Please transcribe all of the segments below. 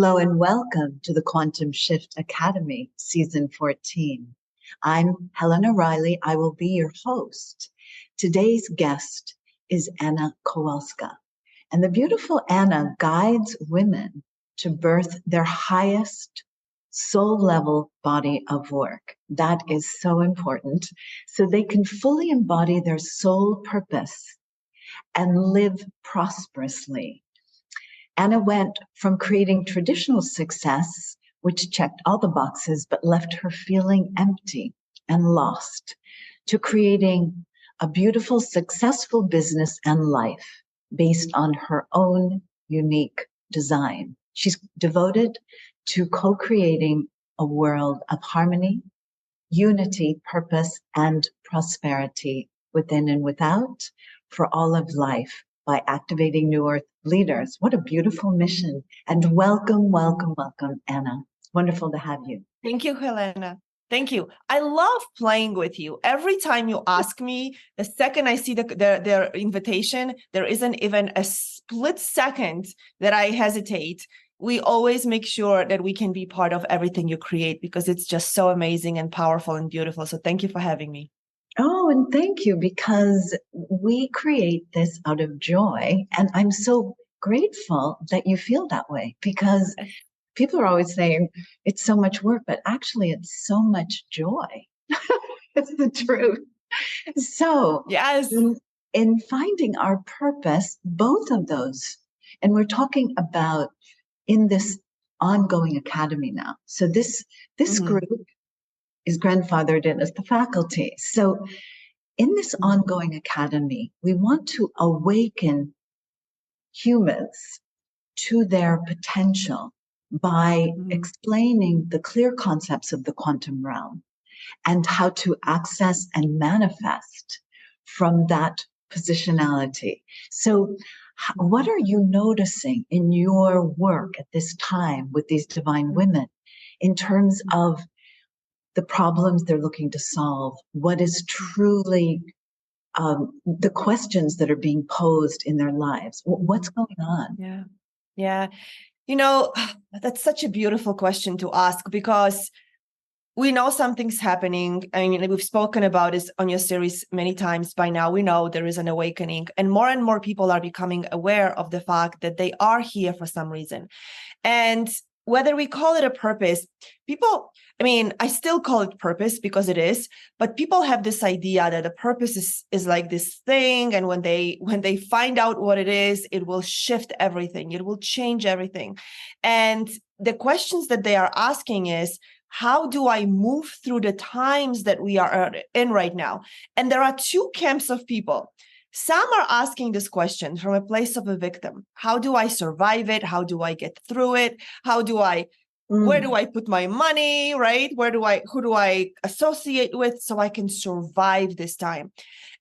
Hello and welcome to the Quantum Shift Academy, Season 14. I'm Helena Reilly. I will be your host. Today's guest is Anna Kowalska. And the beautiful Anna guides women to birth their highest soul-level body of work. That is so important, so they can fully embody their soul purpose and live prosperously. Anna went from creating traditional success, which checked all the boxes but left her feeling empty and lost, to creating a beautiful, successful business and life based on her own unique design. She's devoted to co-creating a world of harmony, unity, purpose, and prosperity within and without for all of life by activating New Earth leaders. What a beautiful mission. And welcome, welcome, welcome, Anna. Wonderful to have you. Thank you, Helena. Thank you. I love playing with you. Every time you ask me, the second I see their invitation, there isn't even a split second that I hesitate. We always make sure that we can be part of everything you create because it's just so amazing and powerful and beautiful. So thank you for having me. Oh, and thank you, because we create this out of joy. And I'm so grateful that you feel that way, because people are always saying it's so much work, but actually it's so much joy. It's the truth. So yes, in finding our purpose, both of those, and we're talking about in this ongoing academy now. So this group is grandfathered in as the faculty. So in this ongoing academy, we want to awaken humans to their potential by explaining the clear concepts of the quantum realm and how to access and manifest from that positionality. So what are you noticing in your work at this time with these divine women in terms of the problems they're looking to solve? What is truly the questions that are being posed in their lives? What's going on? Yeah. You know, that's such a beautiful question to ask, because we know something's happening. I mean, we've spoken about this on your series many times by now. We know there is an awakening, and more people are becoming aware of the fact that they are here for some reason. And whether we call it a purpose, I still call it purpose because it is, but people have this idea that a purpose is like this thing. And when they find out what it is, it will shift everything. It will change everything. And the questions that they are asking is, how do I move through the times that we are in right now? And there are two camps of people. Some are asking this question from a place of a victim. How do I survive it? How do I get through it? Where do I put my money, right? Who do I associate with so I can survive this time?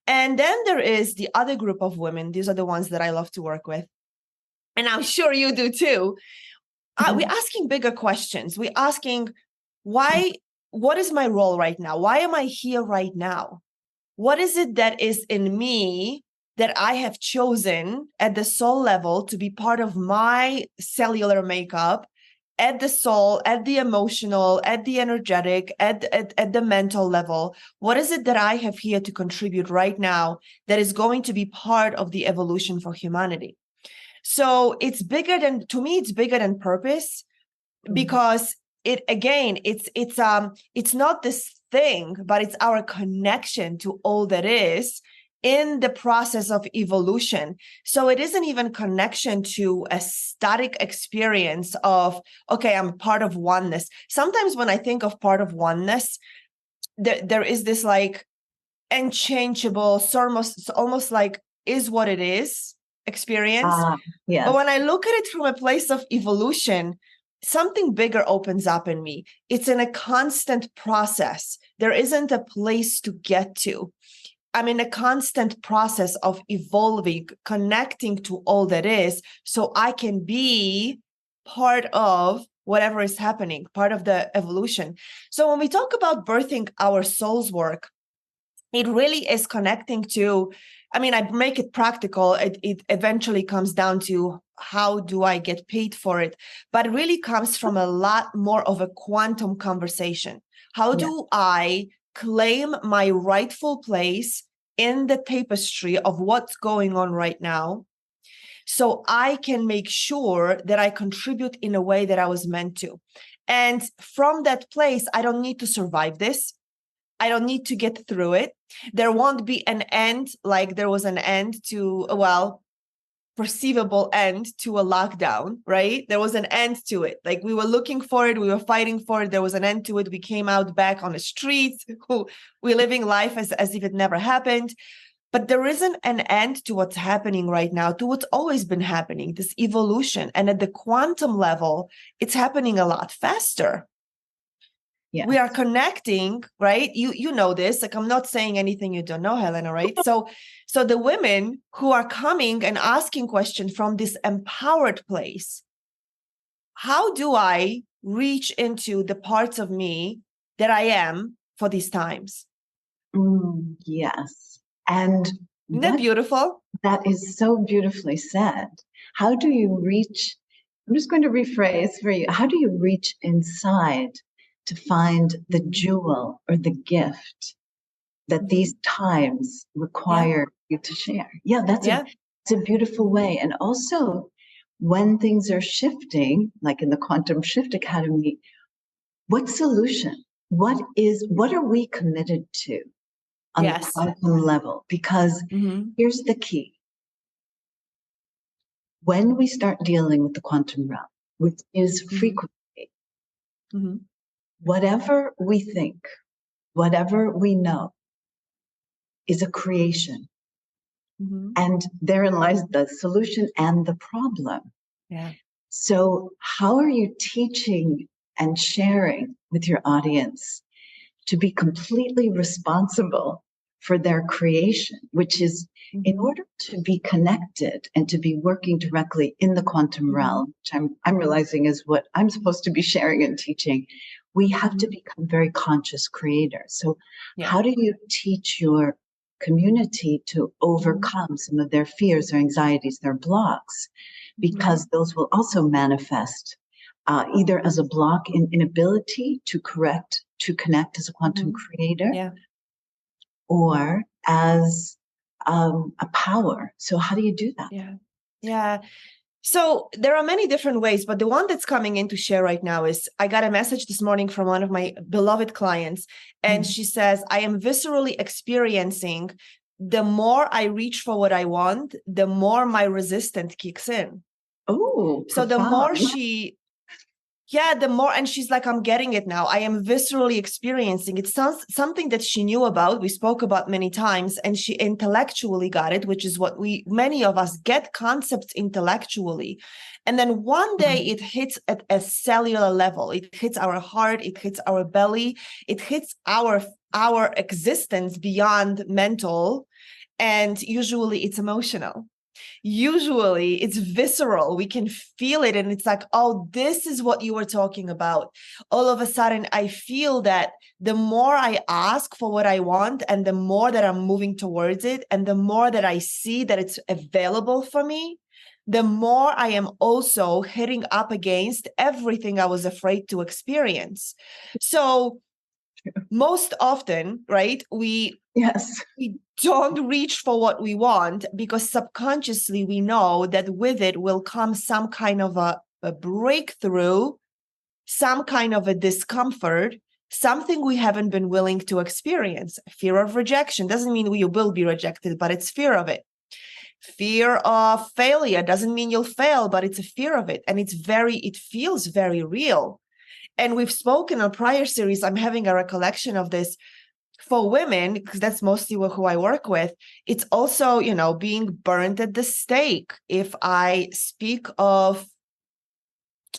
And then there is the other group of women. These are the ones that I love to work with. And I'm sure you do too. We're asking bigger questions. We're asking, what is my role right now? Why am I here right now? What is it that is in me that I have chosen at the soul level to be part of my cellular makeup, at the soul, at the emotional, at the energetic, at the mental level? What is it that I have here to contribute right now that is going to be part of the evolution for humanity? So it's bigger than purpose, because it's not this thing, but it's our connection to all that is in the process of evolution. So it isn't even connection to a static experience of, okay, I'm part of oneness. Sometimes when I think of part of oneness, there is this like unchangeable, almost like is what it is experience. Yes. But when I look at it from a place of evolution, something bigger opens up in me. It's in a constant process. There isn't a place to get to. I'm in a constant process of evolving, connecting to all that is, so I can be part of whatever is happening, part of the evolution. So when we talk about birthing our soul's work, it really is connecting to I mean, I make it practical. It eventually comes down to how do I get paid for it? But it really comes from a lot more of a quantum conversation. How do I claim my rightful place in the tapestry of what's going on right now, so I can make sure that I contribute in a way that I was meant to? And from that place, I don't need to survive this. I don't need to get through it. There won't be an end, like there was an end to, well, perceivable end to a lockdown, right? There was an end to it. Like we were looking for it, we were fighting for it. There was an end to it. We came out back on the streets. We're living life as if it never happened. But there isn't an end to what's happening right now, to what's always been happening, this evolution. And at the quantum level, it's happening a lot faster. Yes. We are connecting, right? You know this, like I'm not saying anything you don't know, Helena, right? So the women who are coming and asking questions from this empowered place, how do I reach into the parts of me that I am for these times? Yes. And isn't that beautiful? That is so beautifully said. How do you reach, I'm just going to rephrase for you, how do you reach inside to find the jewel or the gift that these times require you to share? Yeah, that's a beautiful way. And also, when things are shifting, like in the Quantum Shift Academy, what solution? What are we committed to on the quantum level? Because here's the key. When we start dealing with the quantum realm, which is frequency, whatever we think, whatever we know is a creation. And therein lies the solution and the problem. Yeah. So how are you teaching and sharing with your audience to be completely responsible for their creation, which is in order to be connected and to be working directly in the quantum realm, which I'm realizing is what I'm supposed to be sharing and teaching, we have to become very conscious creators. So how do you teach your community to overcome some of their fears, their anxieties, their blocks? Because those will also manifest either as a block in inability to connect as a quantum creator, or as a power. So how do you do that? Yeah. So there are many different ways, but the one that's coming in to share right now is I got a message this morning from one of my beloved clients, and she says, I am viscerally experiencing the more I reach for what I want, the more my resistance kicks in. Oh, so the more the more, and she's like, I'm getting it now. I am viscerally experiencing it. Sounds something that she knew about. We spoke about many times, and she intellectually got it, which is what many of us get concepts intellectually. And then one day it hits at a cellular level. It hits our heart. It hits our belly. It hits our existence beyond mental. And usually it's emotional. Usually it's visceral. We can feel it. And it's like, oh, this is what you were talking about. All of a sudden, I feel that the more I ask for what I want and the more that I'm moving towards it and the more that I see that it's available for me, the more I am also hitting up against everything I was afraid to experience. So most often, right, we don't reach for what we want because subconsciously we know that with it will come some kind of a breakthrough, some kind of a discomfort, something we haven't been willing to experience. Fear of rejection doesn't mean you will be rejected, but it's fear of it. Fear of failure doesn't mean you'll fail, but it's a fear of it. And it feels very real. And we've spoken on prior series, I'm having a recollection of this for women, because that's mostly who I work with. It's also, being burned at the stake. If I speak of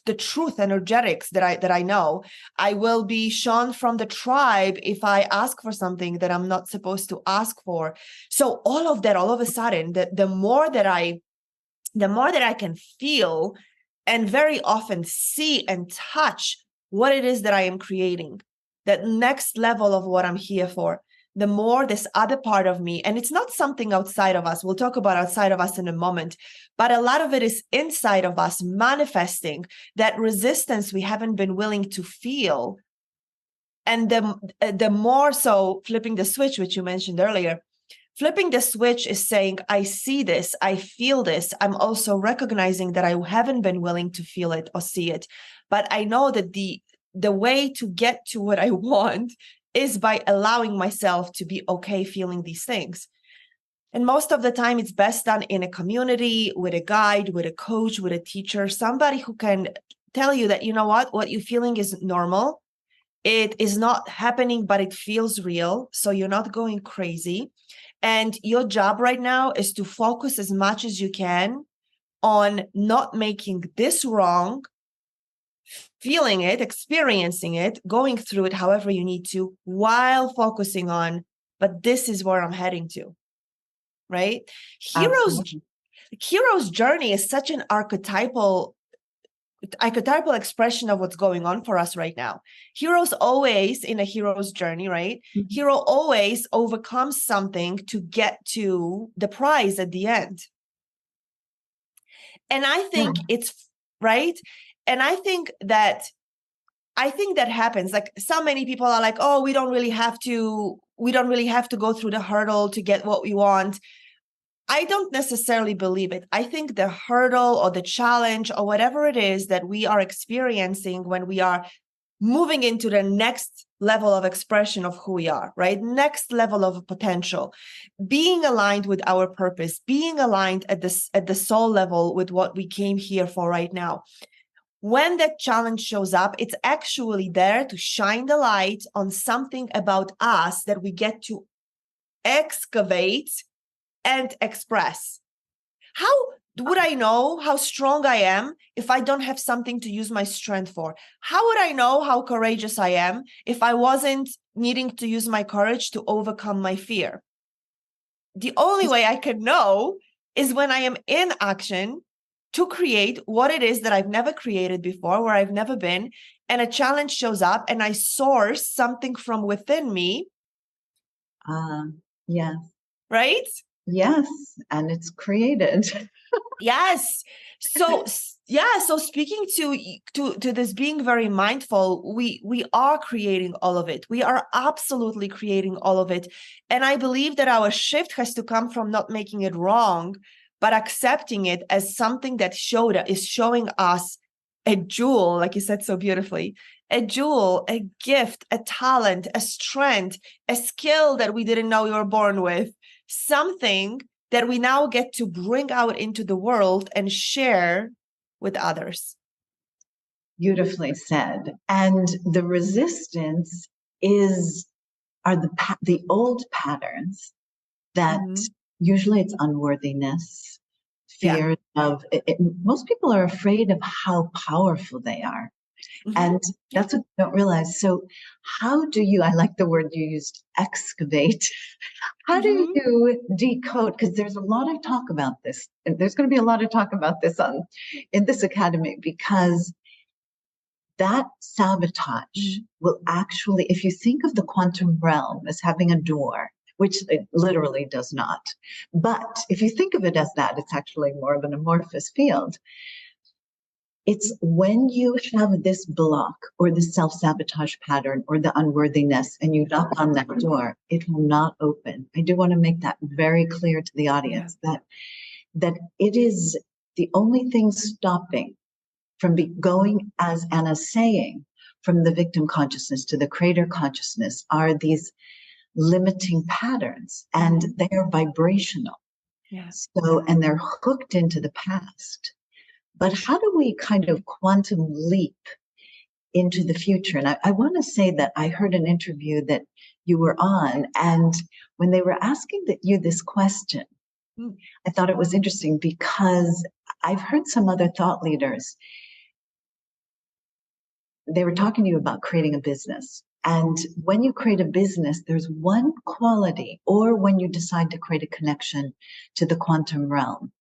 the truth energetics that I know, I will be shun from the tribe if I ask for something that I'm not supposed to ask for. So all of that, all of a sudden, the more that I can feel and very often see and touch what it is that I am creating, that next level of what I'm here for, the more this other part of me, and it's not something outside of us, we'll talk about outside of us in a moment, but a lot of it is inside of us manifesting that resistance we haven't been willing to feel. And the more so flipping the switch, which you mentioned earlier, flipping the switch is saying, I see this, I feel this. I'm also recognizing that I haven't been willing to feel it or see it. But I know that the way to get to what I want is by allowing myself to be okay feeling these things. And most of the time, it's best done in a community, with a guide, with a coach, with a teacher, somebody who can tell you that, you know what you're feeling is normal. It is not happening, but it feels real. So you're not going crazy. And your job right now is to focus as much as you can on not making this wrong, feeling it, experiencing it, going through it however you need to, while focusing on, but this is where I'm heading to, right? Hero's journey is such an archetypal expression of what's going on for us right now. Heroes always in a hero's journey, right? Mm-hmm. Hero always overcomes something to get to the prize at the end. And I think it's right. And I think that happens. Like, so many people are like, oh, we don't really have to go through the hurdle to get what we want. I don't necessarily believe it. I think the hurdle or the challenge or whatever it is that we are experiencing when we are moving into the next level of expression of who we are, right? Next level of potential, being aligned with our purpose, being aligned at the soul level with what we came here for right now. When that challenge shows up, it's actually there to shine the light on something about us that we get to excavate and express. How would I know how strong I am if I don't have something to use my strength for? How would I know how courageous I am if I wasn't needing to use my courage to overcome my fear? The only way I can know is when I am in action to create what it is that I've never created before, where I've never been, and a challenge shows up and I source something from within me. Yes. Right? Yes, and it's created. Yes. So speaking to this being very mindful, we are creating all of it. We are absolutely creating all of it. And I believe that our shift has to come from not making it wrong, but accepting it as something that is showing us a jewel, like you said so beautifully, a jewel, a gift, a talent, a strength, a skill that we didn't know we were born with, something that we now get to bring out into the world and share with others. Beautifully said. And the resistance are the old patterns that usually it's unworthiness, fear of it. Most people are afraid of how powerful they are. And that's what they don't realize. So how do you, I like the word you used, excavate. How do you decode? Because there's a lot of talk about this. And there's going to be a lot of talk about this in this academy, because that sabotage will actually, if you think of the quantum realm as having a door, which it literally does not. But if you think of it as that, it's actually more of an amorphous field. It's when you have this block or the self-sabotage pattern or the unworthiness and you knock on that door, it will not open. I do want to make that very clear to the audience that it is the only thing stopping from going, as Anna's saying, from the victim consciousness to the creator consciousness are these limiting patterns, and they are vibrational. So, and they're hooked into the past. But how do we kind of quantum leap into the future? And I want to say that I heard an interview that you were on, and when they were asking you this question, I thought it was interesting because I've heard some other thought leaders, they were talking to you about creating a business. And when you create a business, there's one quality, or when you decide to create a connection to the quantum realm,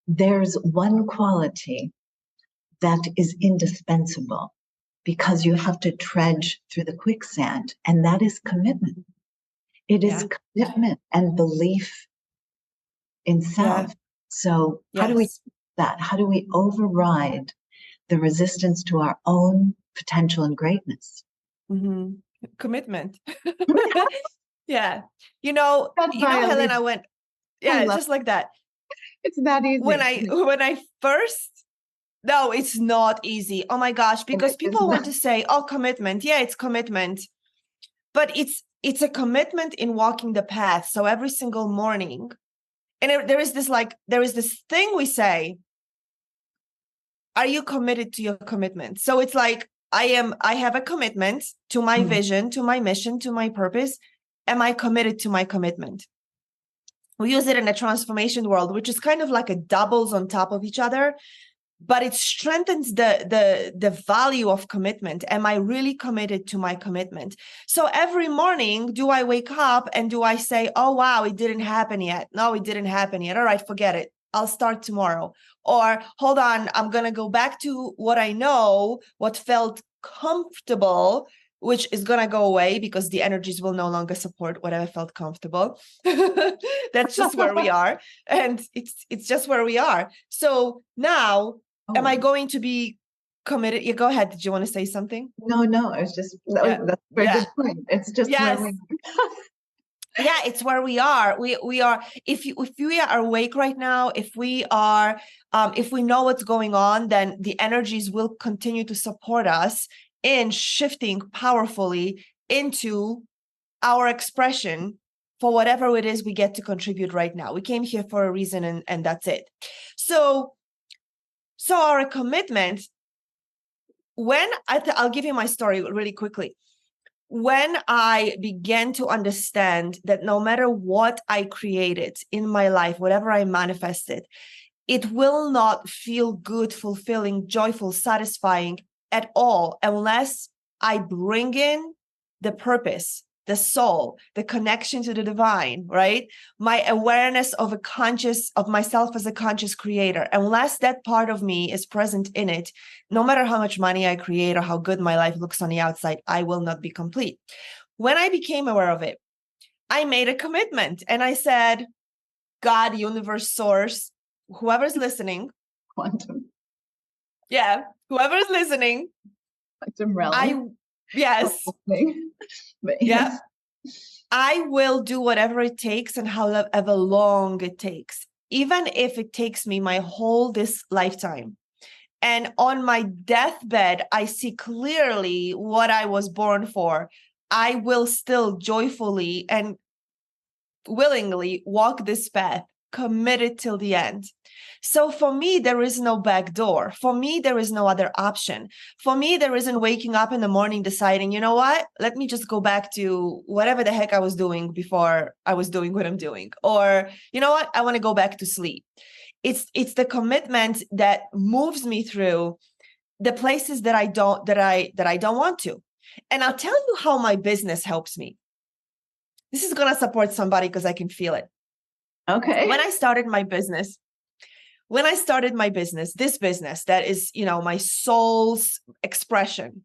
there's one quality that is indispensable because you have to trudge through the quicksand, and that is commitment. It is Yeah. commitment and belief in Yeah. self. So how do we do Yes. that? How do we override the resistance to our own potential and greatness? Mm-hmm. Commitment. Yeah. That's why I leave. Helena, I yeah, love just like that. it's that When easy. I first, no, it's not easy. Oh my gosh, because It's people want not. to say, oh, commitment. Yeah, it's commitment. But it's a commitment in walking the path. So every single morning, and there is this thing we say, are you committed to your commitment? So it's like I have a commitment to my vision, to my mission, to my purpose. Am I committed to my commitment? We use it in a transformation world, which is kind of like a doubles on top of each other, but it strengthens the value of commitment. Am I really committed to my commitment? So every morning, do I wake up and do I say, oh, wow, it didn't happen yet? No, it didn't happen yet. All right, forget it. I'll start tomorrow. Or hold on, I'm going to go back to what I know, what felt comfortable, which is going to go away because the energies will no longer support whatever felt comfortable. That's just where we are. And it's just where we are. So now, am I going to be committed? Yeah, go ahead. Did you want to say something? No, I was just Yeah. that's a very Yeah. good point. It's just Yes. where we Yeah, it's where we are. We are, if we are awake right now, if we know what's going on, then the energies will continue to support us in shifting powerfully into our expression for whatever it is we get to contribute right now. We came here for a reason, and that's it. So our commitment, when I'll give you my story really quickly. When I began to understand that no matter what I created in my life, whatever I manifested, it will not feel good, fulfilling, joyful, satisfying at all unless I bring in the purpose, the soul, the connection to the divine, right? My awareness of myself as a conscious creator. Unless that part of me is present in it, no matter how much money I create or how good my life looks on the outside, I will not be complete. When I became aware of it, I made a commitment and I said, God, universe, source, whoever's listening, quantum whoever's listening, realm. Yes, But yeah, yes. I will do whatever it takes and however long it takes, even if it takes me my whole this lifetime. And on my deathbed, I see clearly what I was born for. I will still joyfully and willingly walk this path, committed till the end. So for me, there is no back door. For me, there is no other option. For me, there isn't waking up in the morning deciding, you know what, let me just go back to whatever the heck I was doing before I was doing what I'm doing. Or, you know what, I want to go back to sleep. It's the commitment that moves me through the places that I don't want to. And I'll tell you how my business helps me. This is going to support somebody because I can feel it. Okay. When I started my business, this business that is, my soul's expression,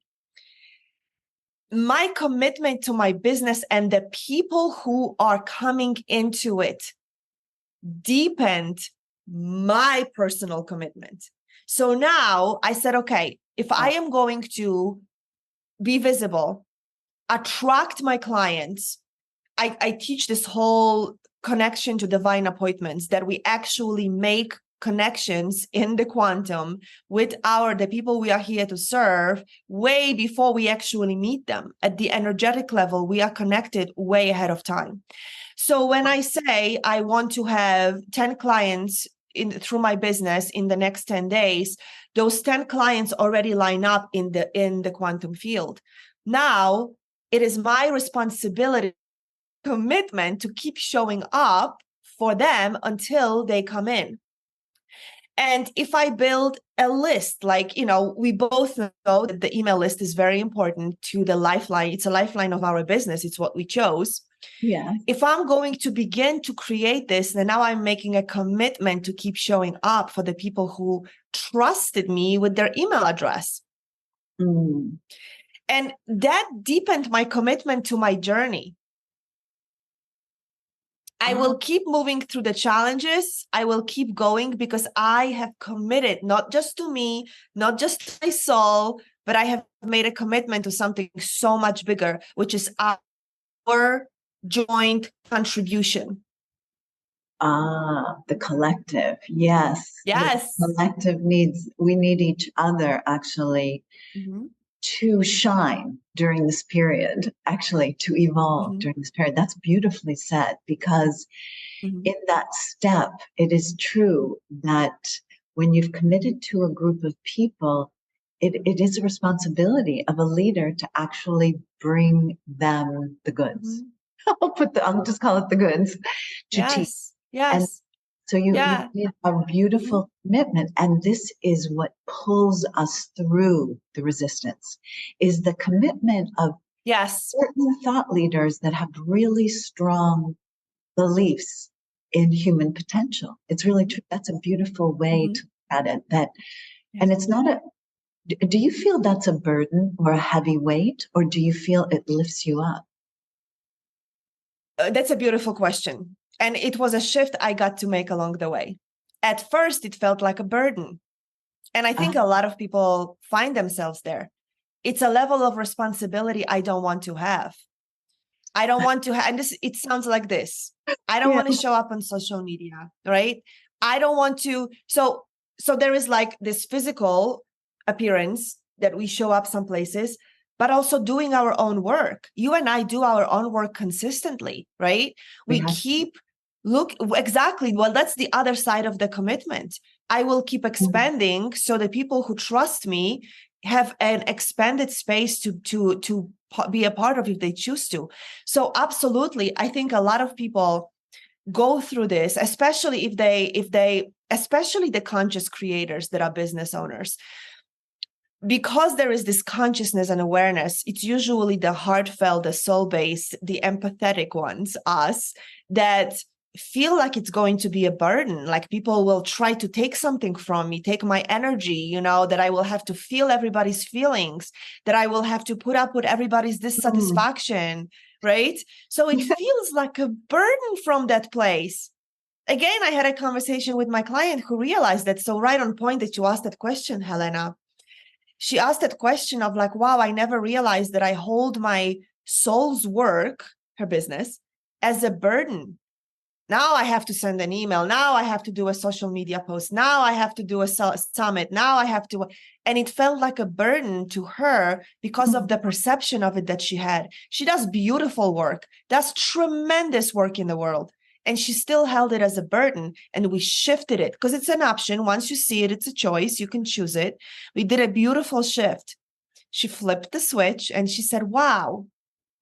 my commitment to my business and the people who are coming into it deepened my personal commitment. So now I said, okay, if I am going to be visible, attract my clients, I teach this whole connection to divine appointments, that we actually make connections in the quantum with the people we are here to serve way before we actually meet them. At the energetic level, we are connected way ahead of time. So when I say I want to have 10 clients through my business in the next 10 days, those 10 clients already line up in the quantum field. Now it is my responsibility, commitment, to keep showing up for them until they come in. And if I build a list, like, we both know that the email list is very important to the lifeline. It's a lifeline of our business. It's what we chose. Yeah. If I'm going to begin to create this, then now I'm making a commitment to keep showing up for the people who trusted me with their email address. Mm. And that deepened my commitment to my journey. I will keep moving through the challenges. I will keep going because I have committed, not just to me, not just to my soul, but I have made a commitment to something so much bigger, which is our joint contribution. The collective. Yes. The Yes. collective needs, we need each other actually to shine during this period, actually to evolve during this period. That's beautifully said, because in that step, it is true that when you've committed to a group of people, it is a responsibility of a leader to actually bring them the goods. I'll just call it the goods to teach. And Yes. so you did a beautiful commitment, and this is what pulls us through the resistance, is the commitment of certain thought leaders that have really strong beliefs in human potential. It's really true. That's a beautiful way to look at it. And it's not do you feel that's a burden or a heavy weight, or do you feel it lifts you up? That's a beautiful question. And it was a shift I got to make along the way. At first, it felt like a burden. And I think a lot of people find themselves there. It's a level of responsibility I don't want to have. I don't want to have, and it sounds like this. I don't want to show up on social media, right? I don't want to. So there is like this physical appearance that we show up some places, but also doing our own work. You and I do our own work consistently, right? We keep exactly. Well, that's the other side of the commitment. I will keep expanding so the people who trust me have an expanded space to be a part of if they choose to. So absolutely, I think a lot of people go through this, especially if they especially the conscious creators that are business owners. Because there is this consciousness and awareness, it's usually the heartfelt, the soul-based, the empathetic ones, us, that feel like it's going to be a burden. Like people will try to take something from me, take my energy, that I will have to feel everybody's feelings, that I will have to put up with everybody's dissatisfaction, right? So it feels like a burden from that place. Again, I had a conversation with my client who realized that. So right on point that you asked that question, Helena. She asked that question of like, wow, I never realized that I hold my soul's work, her business, as a burden. Now I have to send an email. Now I have to do a social media post. Now I have to do a summit. Now I have to, and it felt like a burden to her because of the perception of it that she had. She does beautiful work, does tremendous work in the world. And she still held it as a burden, and we shifted it because it's an option. Once you see it, it's a choice. You can choose it. We did a beautiful shift. She flipped the switch and she said, wow,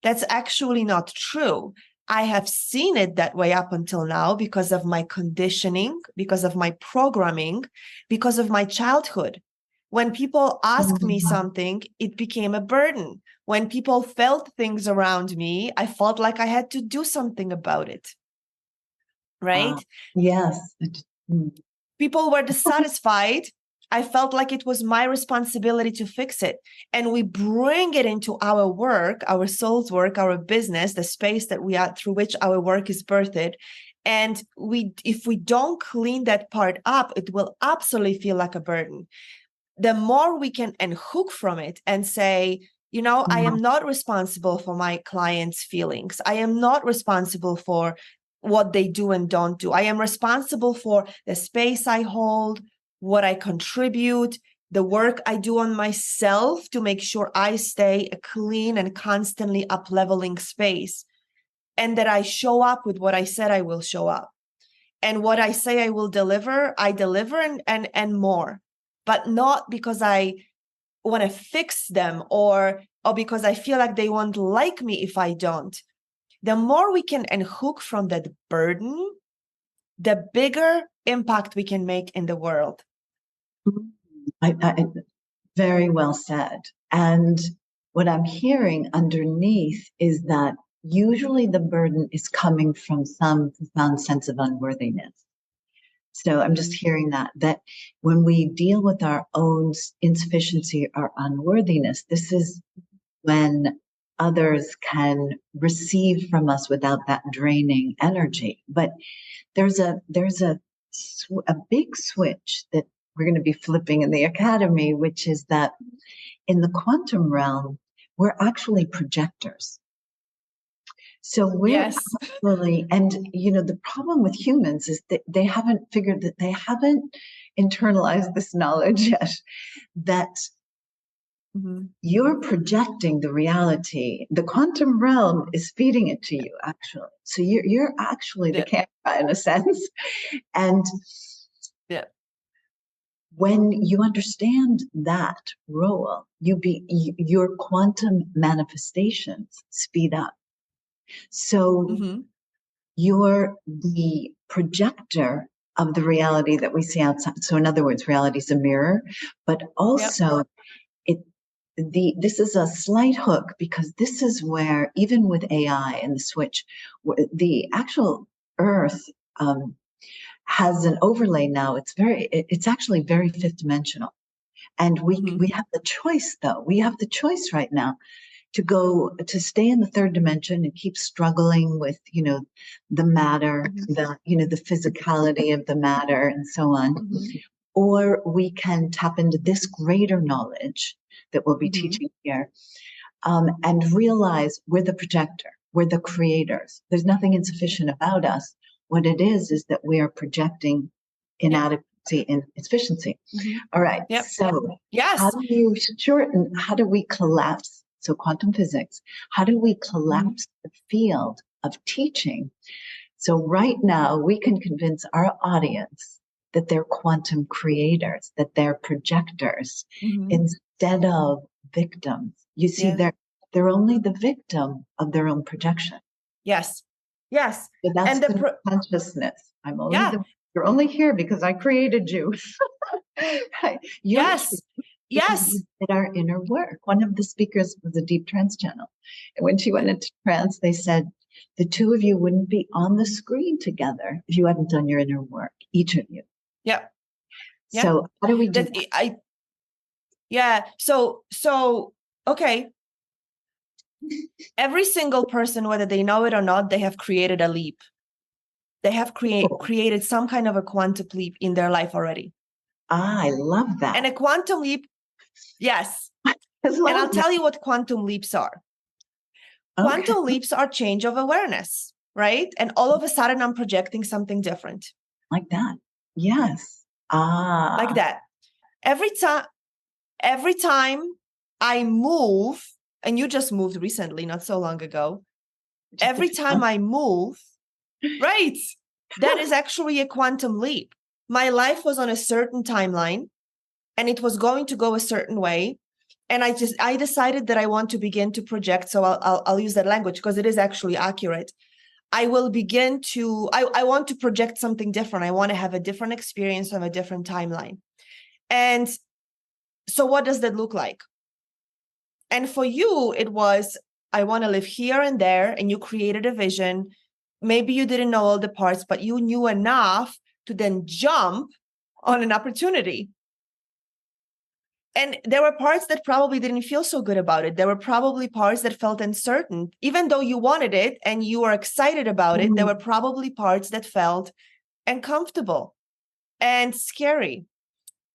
that's actually not true. I have seen it that way up until now because of my conditioning, because of my programming, because of my childhood. When people asked me something, it became a burden. When people felt things around me, I felt like I had to do something about it. Right? Yes. People were dissatisfied. I felt like it was my responsibility to fix it. And we bring it into our work, our soul's work, our business, the space that we are through which our work is birthed. And if we don't clean that part up, it will absolutely feel like a burden. The more we can unhook from it and say, I am not responsible for my clients' feelings. I am not responsible for what they do and don't do. I am responsible for the space I hold, what I contribute, the work I do on myself to make sure I stay a clean and constantly up-leveling space, and that I show up with what I said I will show up. And what I say I will deliver, I deliver and more, but not because I want to fix them or because I feel like they won't like me if I don't. The more we can unhook from that burden, the bigger impact we can make in the world. Very well said. And what I'm hearing underneath is that usually the burden is coming from some profound sense of unworthiness. So I'm just hearing that when we deal with our own insufficiency or unworthiness, this is when others can receive from us without that draining energy. But there's a big switch that we're going to be flipping in the academy, which is that in the quantum realm, we're actually projectors. So we're actually, and the problem with humans is that they haven't figured that they haven't internalized this knowledge yet, that you're projecting the reality. The quantum realm is feeding it to you, actually. So you're actually the camera in a sense. And when you understand that role, your quantum manifestations speed up. So you're the projector of the reality that we see outside. So in other words, reality is a mirror, but also this is a slight hook, because this is where, even with AI and the switch, the actual Earth has an overlay now. It's actually very fifth dimensional. And we have the choice, though. We have the choice right now to stay in the third dimension and keep struggling with, the matter, the physicality of the matter and so on. Or we can tap into this greater knowledge that we'll be teaching here, and realize we're the projector, we're the creators. There's nothing insufficient about us. What it is that we are projecting inadequacy and insufficiency. All right. So how do you shorten, how do we collapse? So quantum physics, how do we collapse the field of teaching? So right now we can convince our audience that they're quantum creators, that they're projectors, instead of victims. You see, they're only the victim of their own projection. Yes. So that's the consciousness. You're only here because I created you. Right? You did our inner work. One of the speakers was a deep trance channel. And when she went into trance, they said, the two of you wouldn't be on the screen together if you hadn't done your inner work, each of you. So how do we do that? So, okay. Every single person, whether they know it or not, they have created a leap. They have created some kind of a quantum leap in their life already. I love that. And a quantum leap, yes. And I'll tell you what quantum leaps are. Quantum leaps are change of awareness, right? And all of a sudden I'm projecting something different. Like that. Yes. Like that. Every time I move, and you just moved recently, not so long ago. Every time I move, right, that is actually a quantum leap. My life was on a certain timeline and it was going to go a certain way. And I decided that I want to begin to project. So I'll use that language because it is actually accurate. I will begin to, I want to project something different. I want to have a different experience on a different timeline. And so what does that look like? And for you, it was, I want to live here and there, and you created a vision. Maybe you didn't know all the parts, but you knew enough to then jump on an opportunity. And there were parts that probably didn't feel so good about it. There were probably parts that felt uncertain. Even though you wanted it and you were excited about it, there were probably parts that felt uncomfortable and scary.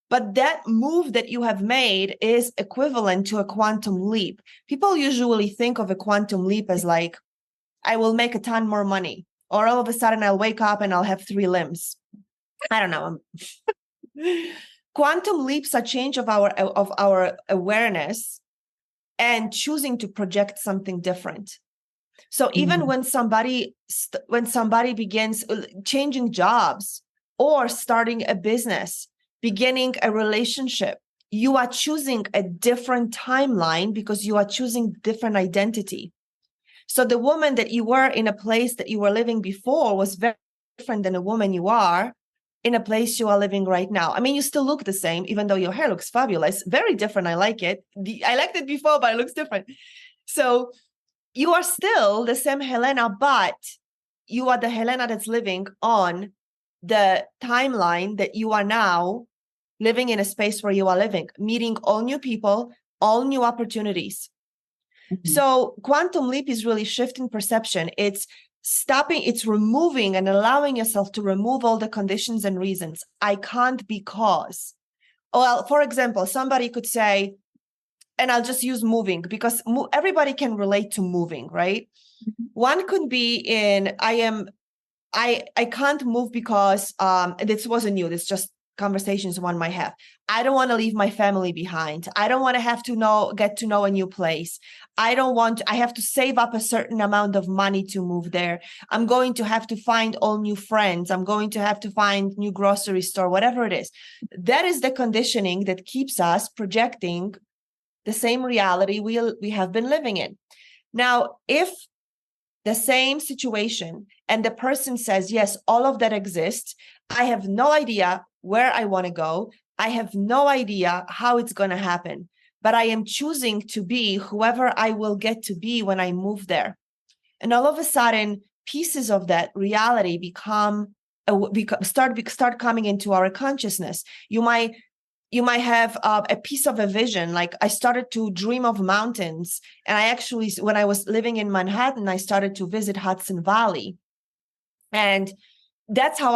But that move that you have made is equivalent to a quantum leap. People usually think of a quantum leap as like, I will make a ton more money, or all of a sudden I'll wake up and I'll have 3 limbs. I don't know. Quantum leaps are change of our awareness and choosing to project something different. So even when somebody begins changing jobs or starting a business, beginning a relationship, you are choosing a different timeline because you are choosing different identity. So the woman that you were in a place that you were living before was very different than a woman you are in a place you are living right now. I mean, you still look the same, even though your hair looks fabulous. Very different. I like it. I liked it before, but it looks different. So you are still the same Helena, but you are the Helena that's living on the timeline that you are now living in a space where you are living, meeting all new people, all new opportunities. So quantum leap is really shifting perception. It's stopping, it's removing and allowing yourself to remove all the conditions and reasons. I can't because. Well, for example, somebody could say, and I'll just use moving because everybody can relate to moving, right? One could be in, I can't move because this wasn't new. This just conversations one might have. I don't want to leave my family behind. I don't want to have to get to know a new place. I have to save up a certain amount of money to move there. I'm going to have to find all new friends. I'm going to have to find new grocery store, whatever it is. That is the conditioning that keeps us projecting the same reality we have been living in. Now, if the same situation and the person says, yes, all of that exists, I have no idea where I want to go. I have no idea how it's going to happen, but I am choosing to be whoever I will get to be when I move there. And all of a sudden, pieces of that reality start coming into our consciousness. You might have a piece of a vision. Like I started to dream of mountains. And I actually, when I was living in Manhattan, I started to visit Hudson Valley. And that's how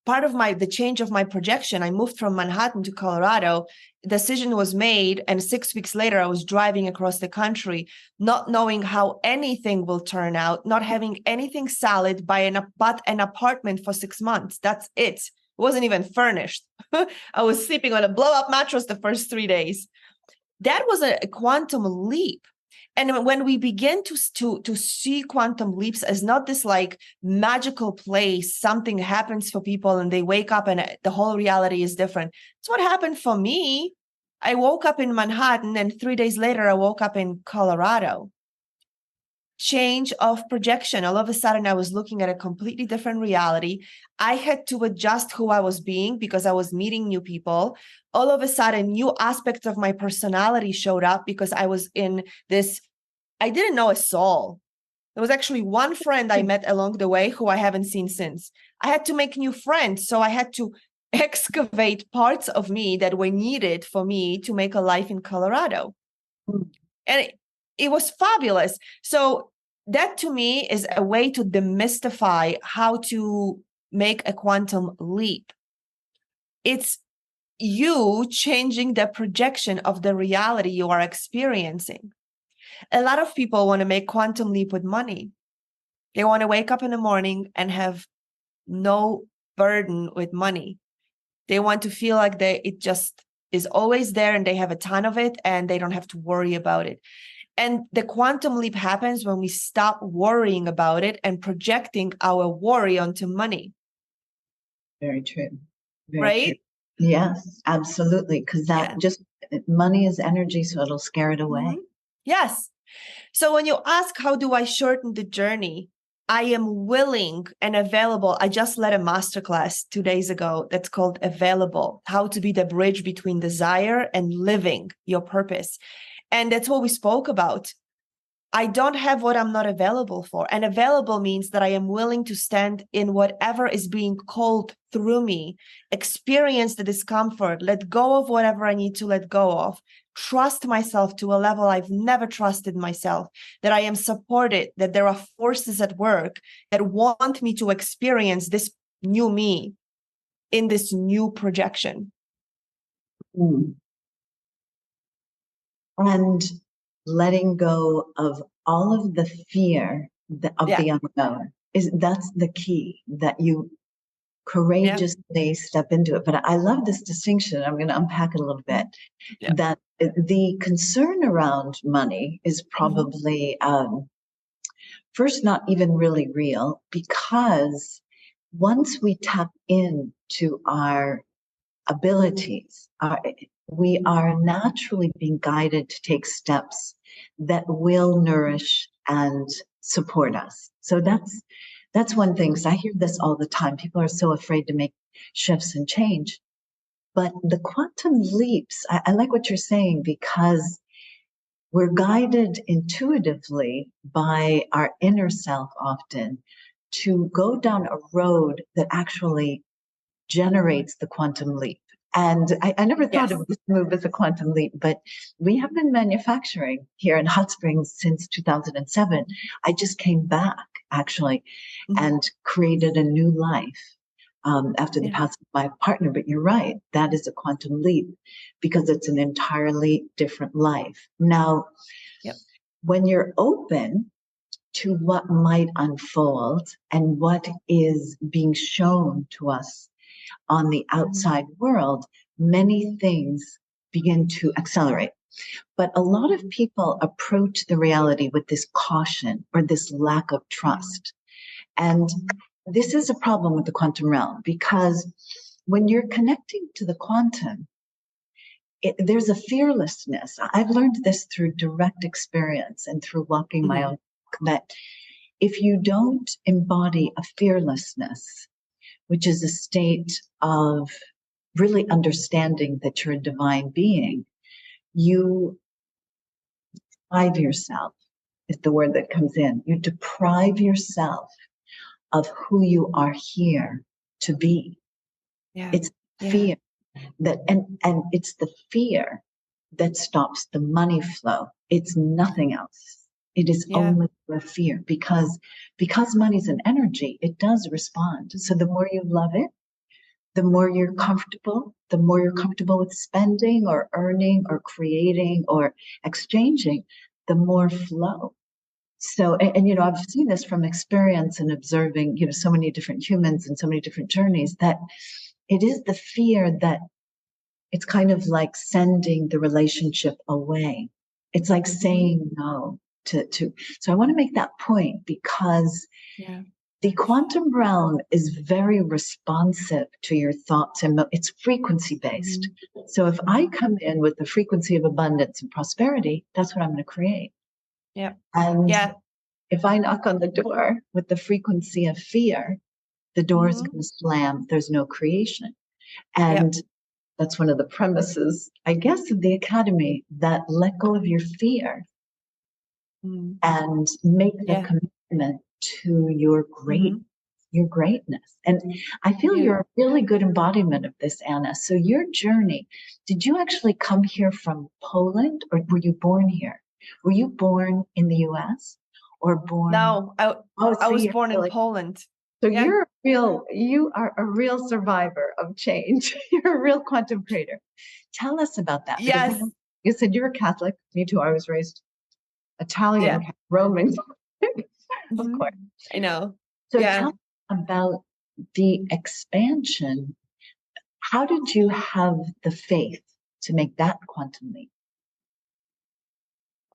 the change of my projection, I moved from Manhattan to Colorado. Decision was made. And 6 weeks later, I was driving across the country, not knowing how anything will turn out, not having anything solid but an apartment for 6 months. That's it. It wasn't even furnished. I was sleeping on a blow-up mattress the first 3 days. That was a quantum leap. And when we begin to see quantum leaps as not this like magical place, something happens for people and they wake up and the whole reality is different. It's what happened for me. I woke up in Manhattan and 3 days later, I woke up in Colorado. Change of projection. All of a sudden, I was looking at a completely different reality. I had to adjust who I was being because I was meeting new people. All of a sudden, new aspects of my personality showed up because I was in this, I didn't know a soul. There was actually one friend I met along the way who I haven't seen since. I had to make new friends. So I had to excavate parts of me that were needed for me to make a life in Colorado. And it was fabulous. So that to me is a way to demystify how to make a quantum leap. It's you changing the projection of the reality you are experiencing. A lot of people want to make quantum leap with money. They want to wake up in the morning and have no burden with money. They want to feel like it just is always there and they have a ton of it and they don't have to worry about it. And the quantum leap happens when we stop worrying about it and projecting our worry onto money. Very true. Right? True. Yes, absolutely. Because money is energy, so it'll scare it away. Mm-hmm. Yes. So when you ask, how do I shorten the journey? I am willing and available. I just led a masterclass 2 days ago that's called Available, how to be the bridge between desire and living your purpose. And that's what we spoke about. I don't have what I'm not available for. And available means that I am willing to stand in whatever is being called through me, experience the discomfort, let go of whatever I need to let go of, trust myself to a level I've never trusted myself, that I am supported, that there are forces at work that want me to experience this new me in this new projection. And letting go of all of the fear the unknown that's the key, that you courageously step into it. But I love this distinction. I'm going to unpack it a little bit. That the concern around money is probably first not even really real, because once we tap into our abilities, we are naturally being guided to take steps that will nourish and support us. So that's one thing. So I hear this all the time. People are so afraid to make shifts and change. But the quantum leaps, I like what you're saying, because we're guided intuitively by our inner self often to go down a road that actually generates the quantum leap. And I never thought Yes. of this move as a quantum leap, but we have been manufacturing here in Hot Springs since 2007. I just came back actually and created a new life after the passing of my partner. But you're right, that is a quantum leap because it's an entirely different life. Now, when you're open to what might unfold and what is being shown to us on the outside world, many things begin to accelerate. But a lot of people approach the reality with this caution or this lack of trust. And this is a problem with the quantum realm, because when you're connecting to the quantum, there's a fearlessness. I've learned this through direct experience and through walking my own walk, that if you don't embody a fearlessness, which is a state of really understanding that you're a divine being, you deprive yourself, is the word that comes in. You deprive yourself of who you are here to be. It's fear that, and it's the fear that stops the money flow. It's nothing else. It is only the fear, because money's an energy, it does respond. So the more you love it, the more you're comfortable with spending or earning or creating or exchanging, the more flow. So, and you know, I've seen this from experience and observing, you know, so many different humans and so many different journeys, that it is the fear that it's kind of like sending the relationship away. It's like saying no to. So I want to make that point, because the quantum realm is very responsive to your thoughts, and it's frequency based. So if I come in with the frequency of abundance and prosperity, that's what I'm going to create. And if I knock on the door with the frequency of fear, the door is going to slam. There's no creation. And that's one of the premises, I guess, of the Academy, that let go of your fear and make the commitment to your greatness. And I feel you're a really good embodiment of this, Anna. So your journey, did you actually come here from Poland, or were you born here? Were you born in the US or born? No, I was born in Poland. So you are a real survivor of change. You're a real quantum creator. Tell us about that. Yes. You said you're a Catholic. Me too. I was raised Italian, Roman. Of course. I know. So tell me about the expansion. How did you have the faith to make that quantum leap?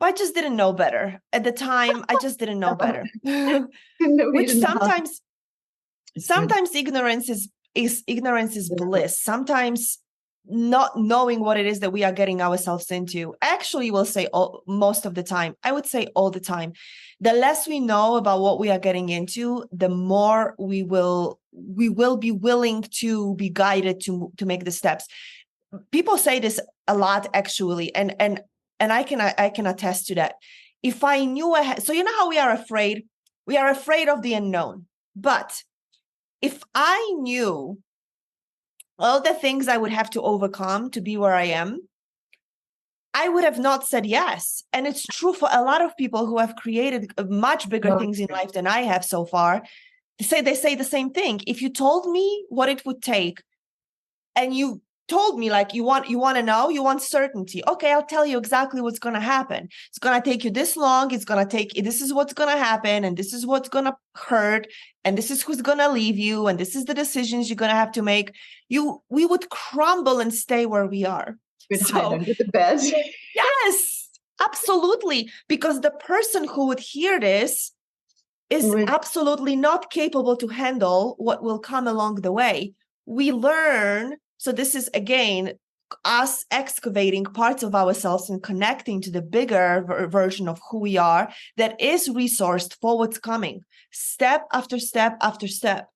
I just didn't know better. At the time, I just didn't know better. No, which sometimes ignorance is bliss. Sometimes not knowing what it is that we are getting ourselves into. Actually, we'll say most of the time. I would say all the time. The less we know about what we are getting into, the more we will be willing to be guided to make the steps. People say this a lot, actually, and I can attest to that. If I knew ahead, so you know how we are afraid? We are afraid of the unknown. But if I knew all the things I would have to overcome to be where I am, I would have not said yes. And it's true for a lot of people who have created much bigger things in life than I have so far. They say the same thing. If you told me what it would take, and you told me, like, you want to know, you want certainty. Okay, I'll tell you exactly what's going to happen. It's going to take you this long. This is what's going to happen. And this is what's going to hurt. And this is who's going to leave you. And this is the decisions you're going to have to make. We would crumble and stay where we are. Hide under the bed. Yes, absolutely. Because the person who would hear this is absolutely not capable to handle what will come along the way. We learn. So this is, again, us excavating parts of ourselves and connecting to the bigger version of who we are that is resourced for what's coming, step after step after step.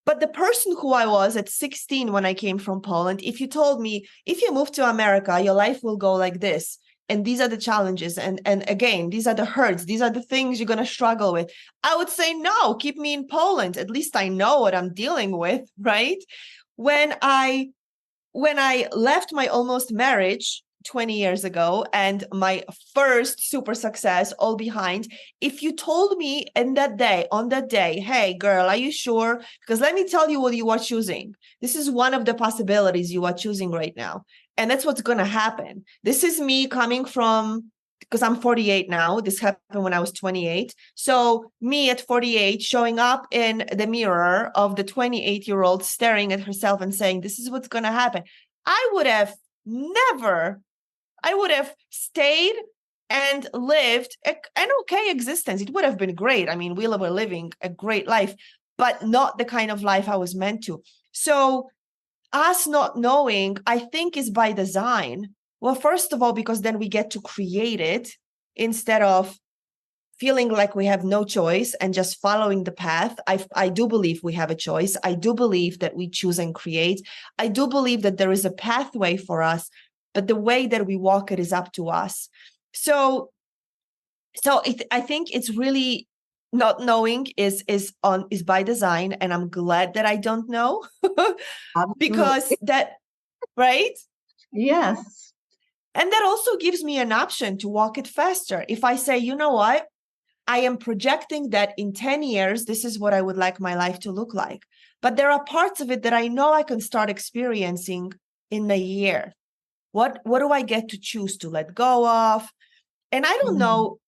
But the person who I was at 16 when I came from Poland, if you told me, if you move to America, your life will go like this, and these are the challenges, and again, these are the hurts, these are the things you're going to struggle with, I would say, no, keep me in Poland. At least I know what I'm dealing with, right? When I when I left my almost marriage 20 years ago and my first super success all behind, if you told me on that day, hey girl, are you sure? Because let me tell you what you are choosing. This is one of the possibilities you are choosing right now. And that's what's going to happen. This is me coming from, because I'm 48 now. This happened when I was 28. So me at 48 showing up in the mirror of the 28-year-old staring at herself and saying, this is what's going to happen. I would have stayed and lived an okay existence. It would have been great. I mean, we were living a great life, but not the kind of life I was meant to. So us not knowing, I think, is by design. Well, first of all, because then we get to create it instead of feeling like we have no choice and just following the path. I do believe we have a choice. I do believe that we choose and create. I do believe that there is a pathway for us, but the way that we walk it is up to us. So I think it's really, not knowing is by design, and I'm glad that I don't know. Because that, right? Yes. And that also gives me an option to walk it faster. If I say, you know what, I am projecting that in 10 years, this is what I would like my life to look like. But there are parts of it that I know I can start experiencing in a year. What do I get to choose to let go of? And I don't know.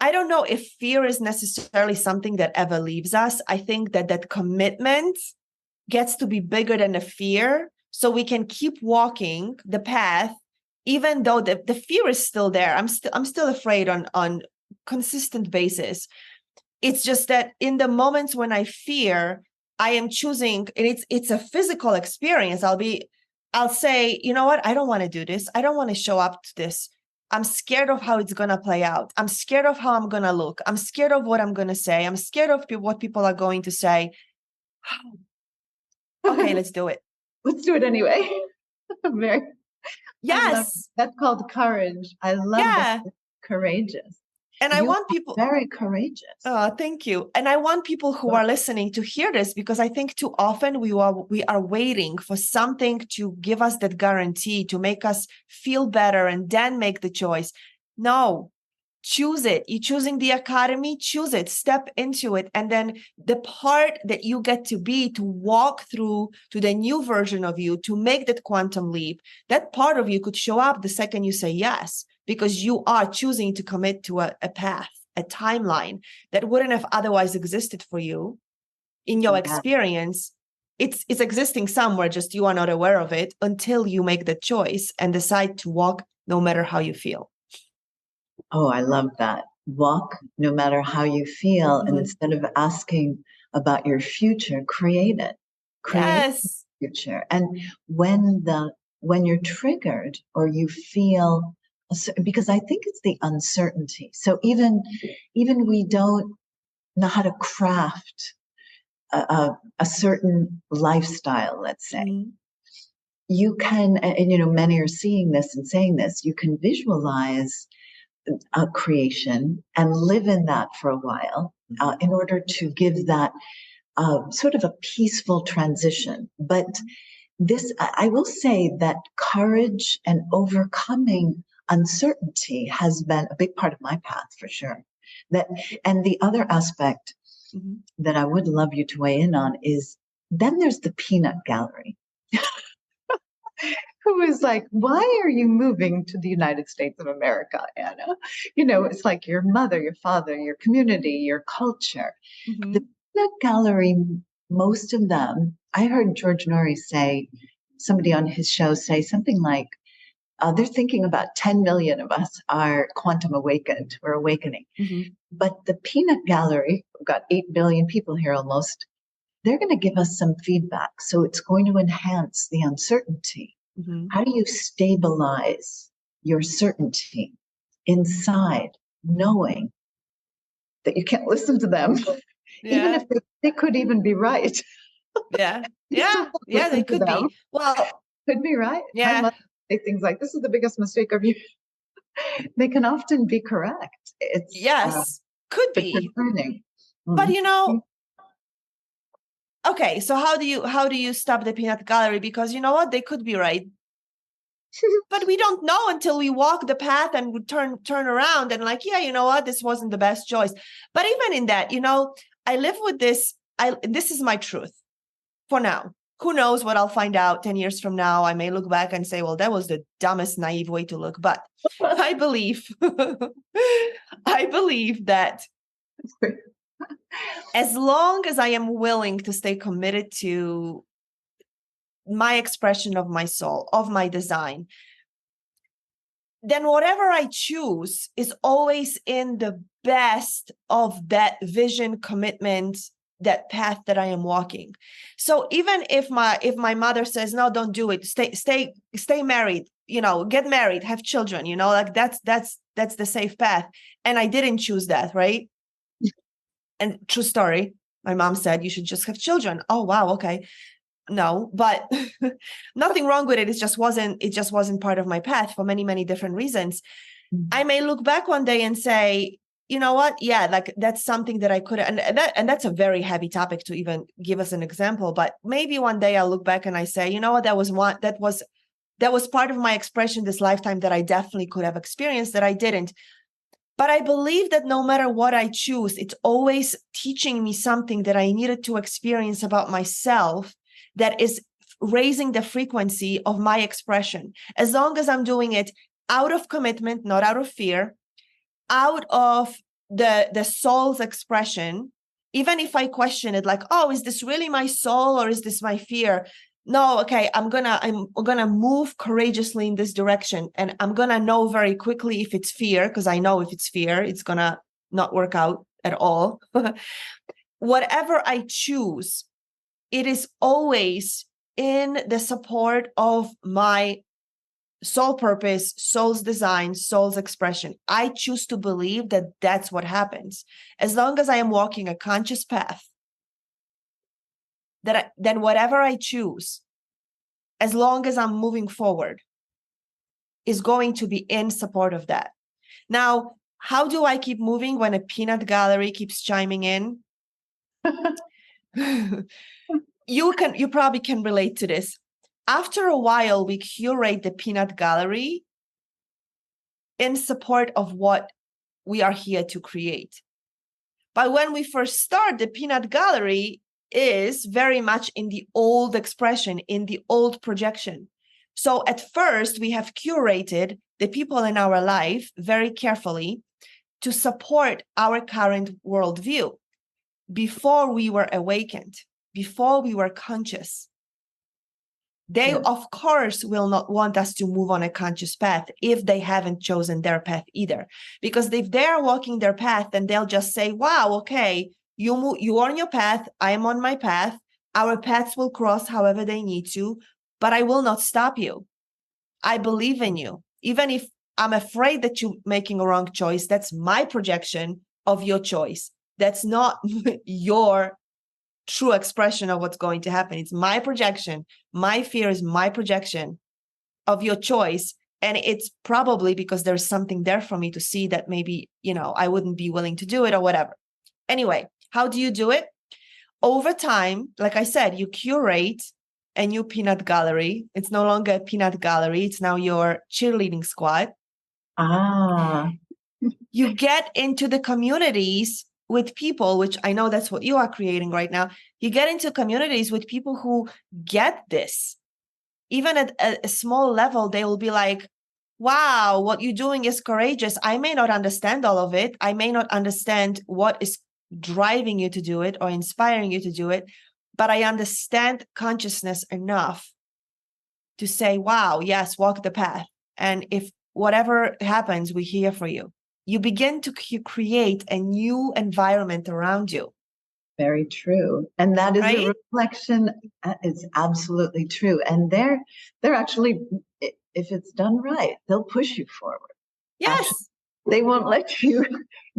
I don't know if fear is necessarily something that ever leaves us. I think that commitment gets to be bigger than the fear, so we can keep walking the path, even though the fear is still there. I'm still afraid on consistent basis. It's just that in the moments when I fear, I am choosing, and it's a physical experience. I'll say, you know what? I don't want to do this. I don't want to show up to this. I'm scared of how it's going to play out. I'm scared of how I'm going to look. I'm scared of what I'm going to say. I'm scared of what people are going to say. Okay, let's do it. Let's do it anyway. Very, yes. That's called courage. I love that. Courageous. And I want people very courageous. Oh, thank you. And I want people who are listening to hear this, because I think too often we are waiting for something to give us that guarantee, to make us feel better and then make the choice. No, choose it. You're choosing the academy, choose it, step into it. And then the part that you get to be, to walk through to the new version of you, to make that quantum leap, that part of you could show up the second you say yes, because you are choosing to commit to a path, a timeline that wouldn't have otherwise existed for you in your experience. It's existing somewhere, just you are not aware of it until you make the choice and decide to walk no matter how you feel. Oh, I love that. Walk no matter how you feel. And instead of asking about your future, create it. Create the future. And when you're triggered or you feel, because I think it's the uncertainty. So even we don't know how to craft a certain lifestyle, let's say. You can, and many are seeing this and saying this, you can visualize a creation and live in that for a while in order to give that sort of a peaceful transition. But this, I will say that courage and overcoming uncertainty has been a big part of my path for sure. And the other aspect that I would love you to weigh in on is, then there's the peanut gallery. Who is like, why are you moving to the United States of America, Anna? It's like your mother, your father, your community, your culture. The peanut gallery, most of them, I heard George Norrie say, somebody on his show say something like, they're thinking about 10 million of us are quantum awakened, we're awakening. But the peanut gallery, we've got 8 billion people here almost, they're going to give us some feedback. So it's going to enhance the uncertainty. How do you stabilize your certainty inside, knowing that you can't listen to them, even if they could even be right? They could be. Well, could be right. Yeah. My mother say things like, "This is the biggest mistake of you." They can often be correct. It's could be. Concerning. But okay, so how do you stop the peanut gallery? Because you know what? They could be right. But we don't know until we walk the path and we turn around and like, yeah, you know what? This wasn't the best choice. But even in that, I live with this. This is my truth for now. Who knows what I'll find out 10 years from now? I may look back and say, well, that was the dumbest, naive way to look. But I believe, I believe that as long as I am willing to stay committed to my expression of my soul, of my design, then whatever I choose is always in the best of that vision, commitment, that path that I am walking. So even if my mother says, no, don't do it, stay married, get married, have children, like that's the safe path. And I didn't choose that, right? And true story, my mom said, you should just have children. Oh, wow. Okay. No, but nothing wrong with it. It just wasn't part of my path for many, many different reasons. I may look back one day and say, you know what? Yeah, like that's something that I could, and that's a very heavy topic to even give us an example. But maybe one day I'll look back and I say, you know what? That was part of my expression this lifetime that I definitely could have experienced that I didn't. But I believe that no matter what I choose, it's always teaching me something that I needed to experience about myself that is raising the frequency of my expression. As long as I'm doing it out of commitment, not out of fear, out of the soul's expression, even if I question it, like, oh, is this really my soul or is this my fear? No, okay, I'm gonna move courageously in this direction, and I'm gonna know very quickly if it's fear, because I know if it's fear, it's gonna not work out at all. Whatever I choose, it is always in the support of my soul purpose, soul's design, soul's expression. I choose to believe that that's what happens. As long as I am walking a conscious path, then whatever I choose, as long as I'm moving forward, is going to be in support of that. Now, how do I keep moving when a peanut gallery keeps chiming in? You probably can relate to this. After a while, we curate the peanut gallery in support of what we are here to create. But when we first start, the peanut gallery is very much in the old expression, in the old projection. So at first, we have curated the people in our life very carefully to support our current worldview before we were awakened, before we were conscious. They, of course, will not want us to move on a conscious path if they haven't chosen their path either. Because if they're walking their path, then they'll just say, wow, okay, you are on your path, I am on my path. Our paths will cross however they need to, but I will not stop you. I believe in you. Even if I'm afraid that you're making a wrong choice, that's my projection of your choice. That's not your true expression of what's going to happen. It's my projection. My fear is my projection of your choice. And it's probably because there's something there for me to see that maybe, I wouldn't be willing to do it or whatever. Anyway, how do you do it? Over time, like I said, you curate a new peanut gallery. It's no longer a peanut gallery. It's now your cheerleading squad. You get into the communities with people, which I know that's what you are creating right now. You get into communities with people who get this. Even at a small level, they will be like, wow, what you're doing is courageous. I may not understand all of it. I may not understand what is driving you to do it or inspiring you to do it, but I understand consciousness enough to say, wow, yes, walk the path. And if whatever happens, we're here for you. You begin to create a new environment around you. Very true. And that is a reflection. It's absolutely true. And they're actually, if it's done right, they'll push you forward. Yes. Actually, they won't let you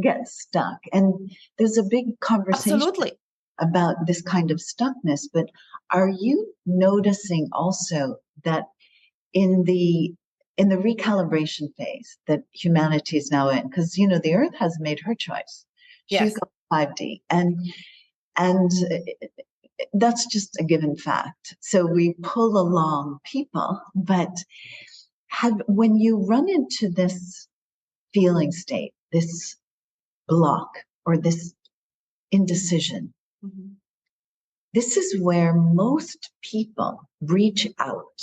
get stuck. And there's a big conversation about this kind of stuckness. But are you noticing also that in the recalibration phase that humanity is now in, because the Earth has made her choice. She's got 5D, and that's just a given fact. So we pull along people, but when you run into this feeling state, this block or this indecision, Mhm. this is where most people reach out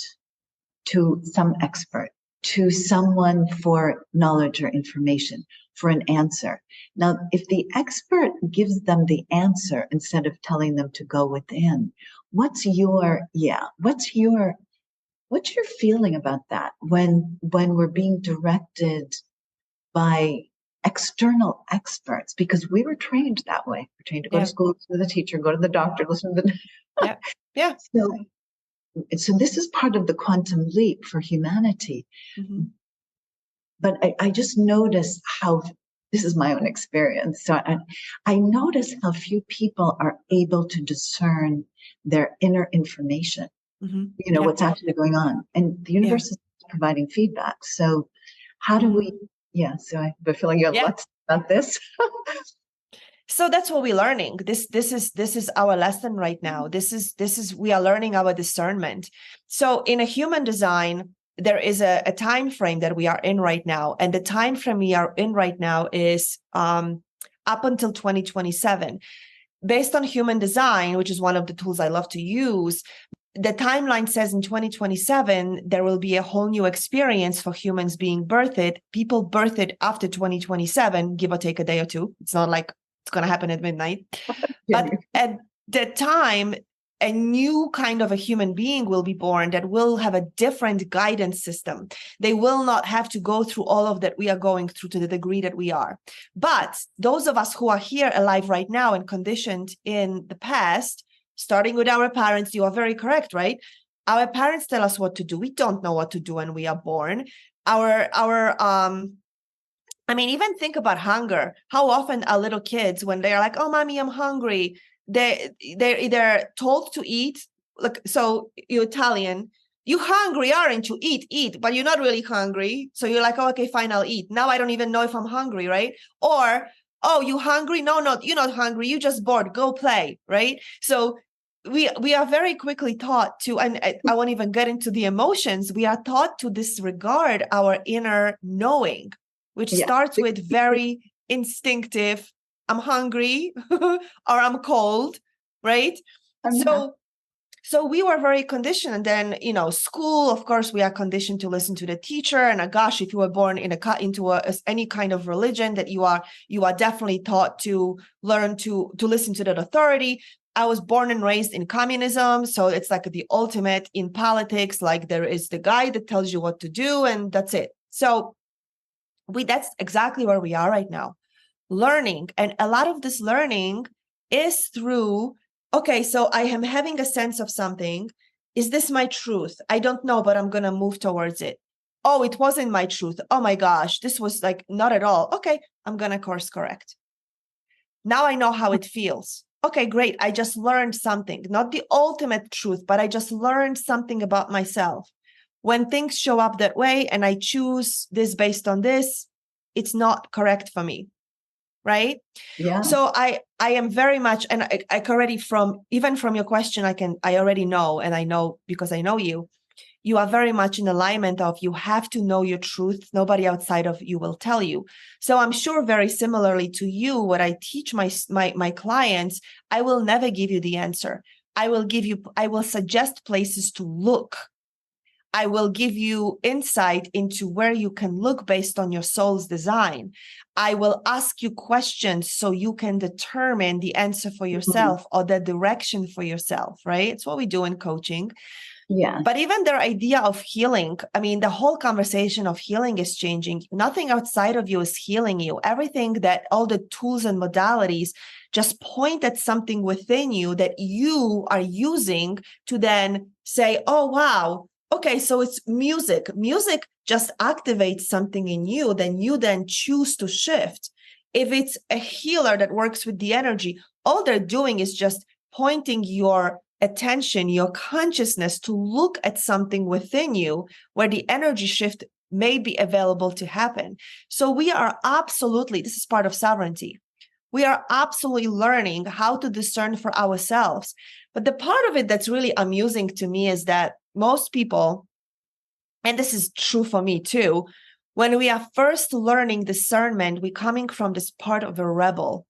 to some expert, to someone for knowledge or information, for an answer. Now, if the expert gives them the answer instead of telling them to go within, what's your feeling about that when we're being directed by external experts? Because we were trained that way. We're trained to go to school, listen to the teacher, go to the doctor, listen to the yeah. So this is part of the quantum leap for humanity. Mm-hmm. But I just notice how, this is my own experience, so I notice how few people are able to discern their inner information, Mm-hmm. what's actually going on. And the universe is providing feedback. So how do we, so I have a feeling you have lots about this. So that's what we're learning. This is our lesson right now. This is we are learning our discernment. So in a human design, there is a time frame that we are in right now, and the time frame we are in right now is up until 2027. Based on human design, which is one of the tools I love to use, the timeline says in 2027 there will be a whole new experience for humans being birthed. People birthed after 2027, give or take a day or two. It's not like it's going to happen at midnight. But at the time, a new kind of a human being will be born that will have a different guidance system. They will not have to go through all of that we are going through to the degree that we are. But those of us who are here alive right now and conditioned in the past, starting with our parents, you are very correct, right? Our parents tell us what to do. We don't know what to do when we are born. Even think about hunger. How often are little kids, when they're like, "Oh, mommy, I'm hungry," they're either told to eat. Like, so you're Italian, you hungry, aren't you? Eat, but you're not really hungry. So you're like, "Oh, okay, fine, I'll eat." Now I don't even know if I'm hungry, right? Or, "Oh, you hungry? No, you're not hungry. You just bored. Go play," right? So we are very quickly taught to, and I won't even get into the emotions. We are taught to disregard our inner knowing, which starts with very instinctive, "I'm hungry," or "I'm cold," right? So we were very conditioned. And then, school, of course, we are conditioned to listen to the teacher. And gosh, if you were born into any kind of religion, that you are definitely taught to learn to listen to that authority. I was born and raised in communism. So it's like the ultimate in politics. Like, there is the guy that tells you what to do, and that's it. So that's exactly where we are right now, learning. And a lot of this learning is through, okay, so I am having a sense of something. Is this my truth? I don't know, but I'm going to move towards it. Oh, it wasn't my truth. Oh my gosh, this was like not at all. Okay, I'm going to course correct. Now I know how it feels. Okay, great. I just learned something, not the ultimate truth, but I just learned something about myself. When things show up that way and I choose this based on this, it's not correct for me, right? Yeah. So I am very much, and I already from your question, I already know, and I know because I know you are very much in alignment of, you have to know your truth. Nobody outside of you will tell you. So I'm sure very similarly to you, what I teach my clients, I will never give you the answer. I will suggest places to look. I will give you insight into where you can look based on your soul's design. I will ask you questions so you can determine the answer for yourself or the direction for yourself, right? It's what we do in coaching. Yeah. But even their idea of healing, the whole conversation of healing is changing. Nothing outside of you is healing you. Everything that all the tools and modalities just point at something within you that you are using to then say, "Oh, wow. Okay, so it's music. Music just activates something in you, then you then choose to shift." If it's a healer that works with the energy, all they're doing is just pointing your attention, your consciousness to look at something within you where the energy shift may be available to happen. So we are absolutely, this is part of sovereignty. We are absolutely learning how to discern for ourselves. But the part of it that's really amusing to me is that most people, and this is true for me too, when we are first learning discernment, we're coming from this part of a rebel.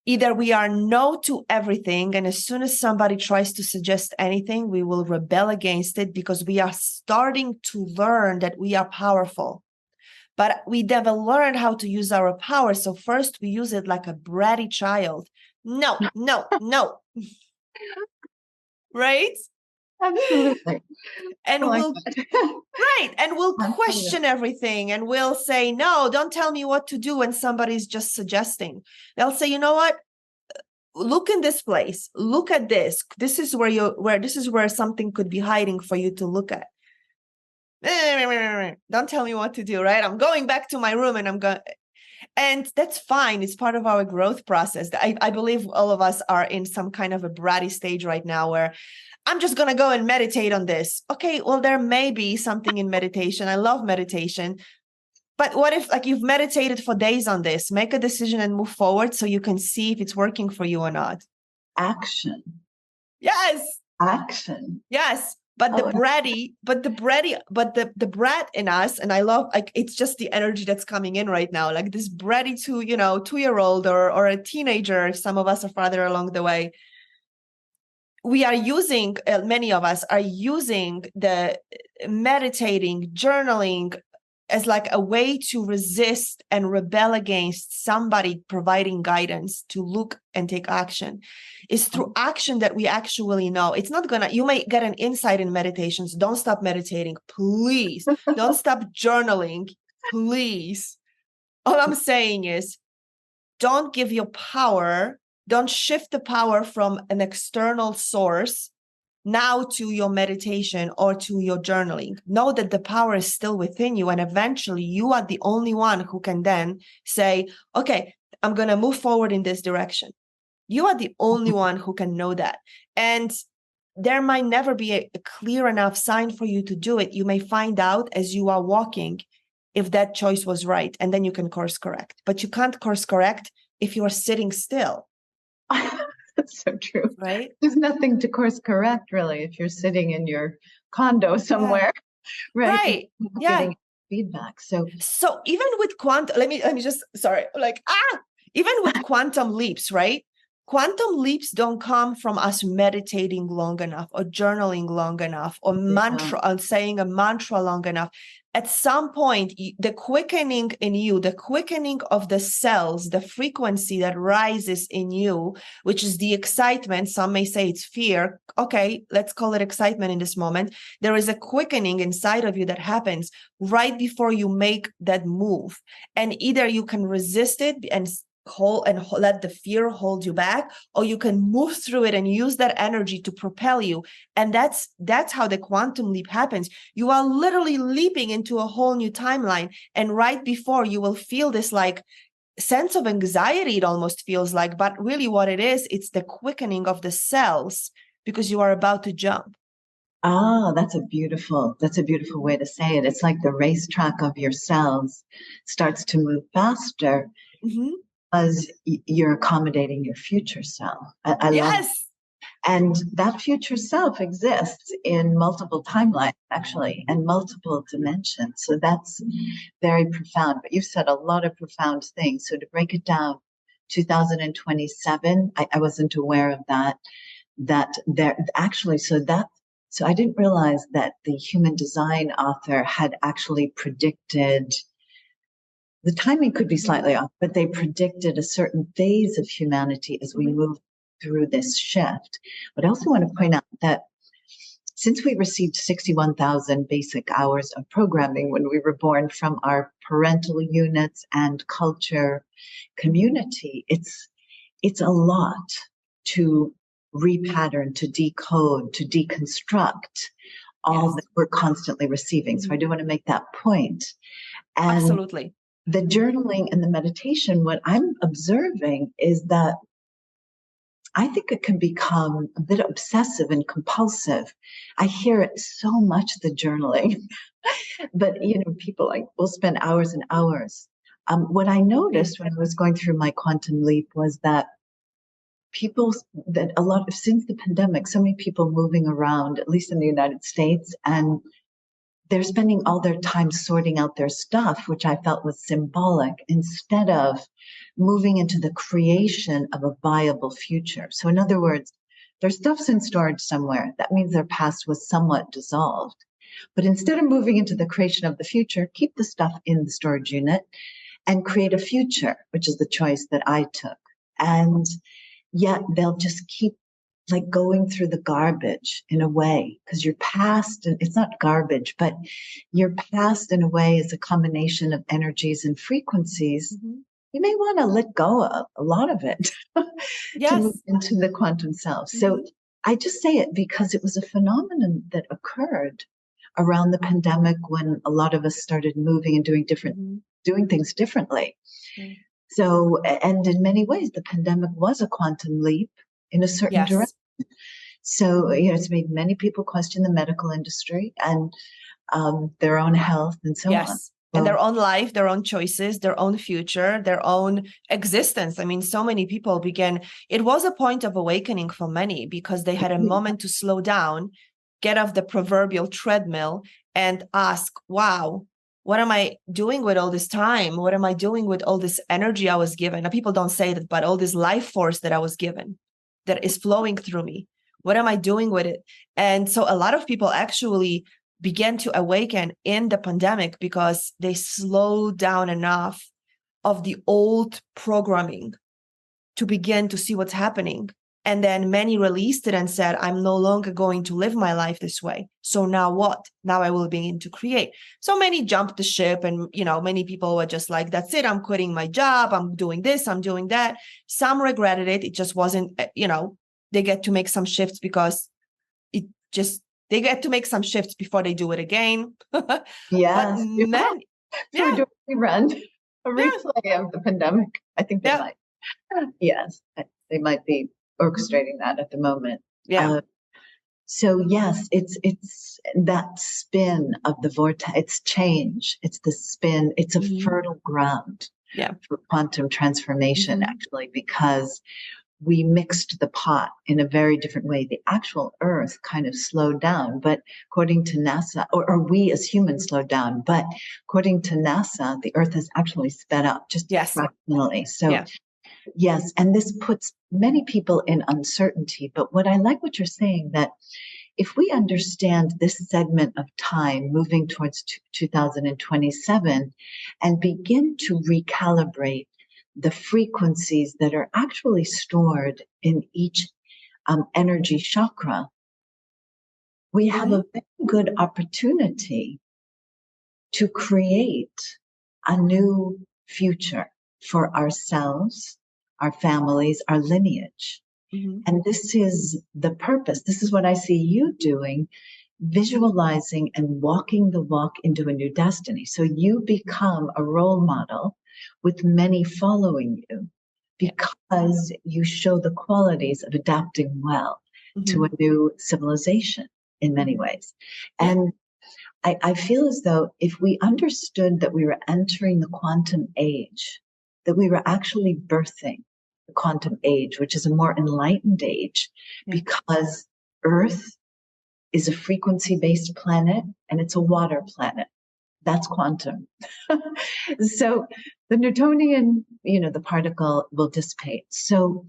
Either we are no to everything, and as soon as somebody tries to suggest anything, we will rebel against it because we are starting to learn that we are powerful. But we never learned how to use our power. So first we use it like a bratty child. No, no, no. Right? Absolutely. And we'll right. And we'll question everything, and we'll say, no, don't tell me what to do when somebody's just suggesting. They'll say, you know what? Look in this place. Look at this. This is where something could be hiding for you to look at. Don't tell me what to do, right? I'm going back to my room and I'm going. And that's fine. It's part of our growth process. I believe all of us are in some kind of a bratty stage right now where I'm just going to go and meditate on this. Okay, well, there may be something in meditation. I love meditation. But what if like you've meditated for days on this? Make a decision and move forward so you can see if it's working for you or not. Action. Yes. Action. Yes. But the brat in us, and I love, like, it's just the energy that's coming in right now, like this bratty 2-year-old or a teenager, if some of us are farther along the way. We are using, many of us are using the meditating, journaling as like a way to resist and rebel against somebody providing guidance to look and take action. It's through action that we actually know. It's not you may get an insight in meditations. Don't stop meditating, please. Don't stop journaling, please. All I'm saying is, don't give your power, don't shift the power from an external source now to your meditation or to your journaling. Know that the power is still within you, and eventually you are the only one who can then say, okay, I'm going to move forward in this direction. You are the only one who can know that. And there might never be a clear enough sign for you to do it. You may find out as you are walking if that choice was right, and then you can course correct. But you can't course correct if you are sitting still. That's so true. Right? There's nothing to course correct, really, if you're sitting in your condo somewhere, yeah. Right? Yeah. Getting feedback. So even with quantum, let me just, sorry, even with quantum leaps, right? Quantum leaps don't come from us meditating long enough or journaling long enough or saying a mantra long enough. At some point, the quickening in you, the quickening of the cells, the frequency that rises in you, which is the excitement, some may say it's fear. Okay, let's call it excitement in this moment. There is a quickening inside of you that happens right before you make that move. And either you can resist it and let the fear hold you back, or you can move through it and use that energy to propel you. And that's how the quantum leap happens. You are literally leaping into a whole new timeline, and right before you will feel this like sense of anxiety, it almost feels like, but really what it is, it's the quickening of the cells because you are about to jump. That's a beautiful way to say it. It's like the racetrack of your cells starts to move faster. Mm-hmm. As you're accommodating your future self. I love it. And that future self exists in multiple timelines, actually, and multiple dimensions. So that's very profound. But you've said a lot of profound things. So to break it down, 2027, I wasn't aware of that there actually, so I didn't realize that the human design author had actually predicted. The timing could be slightly off, but they predicted a certain phase of humanity as we move through this shift. But I also want to point out that since we received 61,000 basic hours of programming when we were born from our parental units and culture community, it's a lot to repattern, to decode, to deconstruct all that we're constantly receiving. So I do want to make that point. And absolutely. The journaling and the meditation, what I'm observing is that I think it can become a bit obsessive and compulsive. I hear it so much, the journaling, but people will spend hours and hours. What I noticed when I was going through my quantum leap was that since the pandemic, so many people moving around, at least in the United States, and they're spending all their time sorting out their stuff, which I felt was symbolic, instead of moving into the creation of a viable future. So in other words, their stuff's in storage somewhere. That means their past was somewhat dissolved. But instead of moving into the creation of the future, keep the stuff in the storage unit and create a future, which is the choice that I took. And yet they'll just keep like going through the garbage in a way, because your past, it's not garbage, but your past in a way is a combination of energies and frequencies. Mm-hmm. You may want to let go of a lot of it to move into the quantum self. Mm-hmm. So I just say it because it was a phenomenon that occurred around the pandemic when a lot of us started moving and doing things differently. Mm-hmm. So, and in many ways, the pandemic was a quantum leap in a certain direction. So, it's made many people question the medical industry and their own health and so on. And their own life, their own choices, their own future, their own existence. I mean, so many people it was a point of awakening for many because they had a moment to slow down, get off the proverbial treadmill and ask, wow, what am I doing with all this time? What am I doing with all this energy I was given? Now, people don't say that, but all this life force that I was given that is flowing through me. What am I doing with it? And so a lot of people actually began to awaken in the pandemic because they slowed down enough of the old programming to begin to see what's happening. And then many released it and said, I'm no longer going to live my life this way. So now what? Now I will begin to create. So many jumped the ship and, many people were just like, that's it. I'm quitting my job. I'm doing this. I'm doing that. Some regretted it. It just wasn't, they get to make some shifts because they get to make some shifts before they do it again. Yes. Should we do a replay of the pandemic? I think they might. Yes. They might be orchestrating that at the moment. So yes, it's that spin of the vortex. It's change. It's the spin. It's a fertile ground for quantum transformation, actually, because we mixed the pot in a very different way. The actual Earth kind of slowed down, but according to NASA, or we as humans slowed down, but according to NASA, the Earth has actually sped up just fractionally. So yes, and this puts many people in uncertainty. But what I like what you're saying, that if we understand this segment of time moving towards 2027 and begin to recalibrate the frequencies that are actually stored in each energy chakra, we have a very good opportunity to create a new future for ourselves, our families, our lineage. And this is the purpose. This is what I see you doing, visualizing and walking the walk into a new destiny. So you become a role model with many following you because you show the qualities of adapting well to a new civilization in many ways. And I feel as though if we understood that we were entering the quantum age, that we were actually birthing the quantum age, which is a more enlightened age, because Earth is a frequency-based planet and it's a water planet. That's quantum. So the Newtonian, the particle will dissipate. So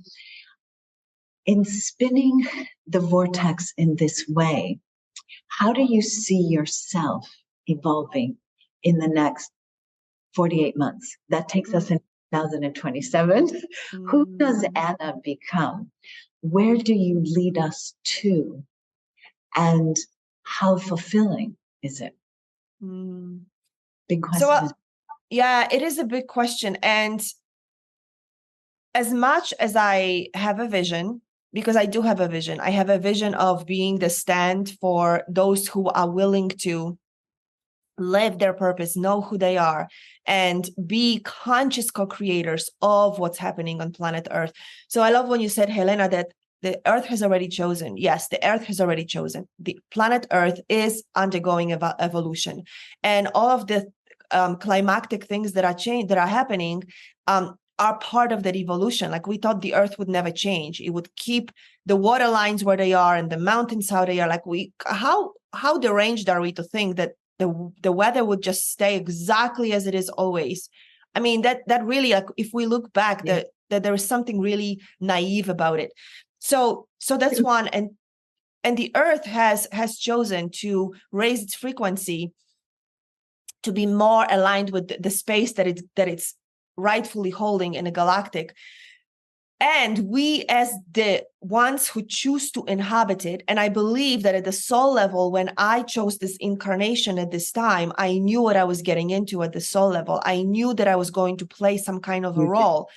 in spinning the vortex in this way, how do you see yourself evolving in the next 48 months? That takes us in 2027. Who does Anna become? Where do you lead us to? And how fulfilling is it? Big question. So, it is a big question. And as much as I have a vision, because I do have a vision, I have a vision of being the stand for those who are willing to live their purpose, know who they are, and be conscious co-creators of what's happening on planet Earth. So I love when you said, Helena, that the Earth has already chosen. Yes, the Earth has already chosen. The planet Earth is undergoing evolution. And all of the climactic things that are happening are part of that evolution. Like we thought the earth would never change. It would keep the water lines where they are and the mountains how they are. Like how deranged are we to think that the weather would just stay exactly as it is always? I mean, that really, like, if we look back, that there is something really naive about it. So that's one. And the earth has chosen to raise its frequency to be more aligned with the space that it's rightfully holding in a galactic. And we, as the ones who choose to inhabit it, and I believe that at the soul level, when I chose this incarnation at this time, I knew what I was getting into at the soul level. I knew that I was going to play some kind of a role,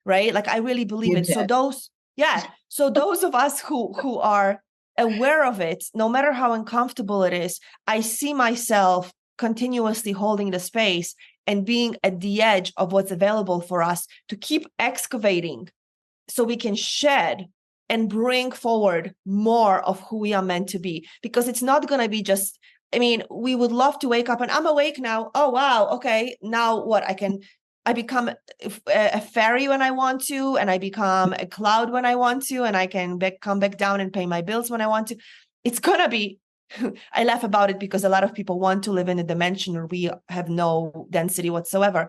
right? Like I really believe it. So those of us who are aware of it, no matter how uncomfortable it is, I see myself continuously holding the space and being at the edge of what's available for us to keep excavating so we can shed and bring forward more of who we are meant to be. Because it's not going to be just, I mean, we would love to wake up and I'm awake now. Oh, wow. Okay. Now what? I become a fairy when I want to, and I become a cloud when I want to, and I can come back down and pay my bills when I want to. It's going to be, I laugh about it because a lot of people want to live in a dimension where we have no density whatsoever.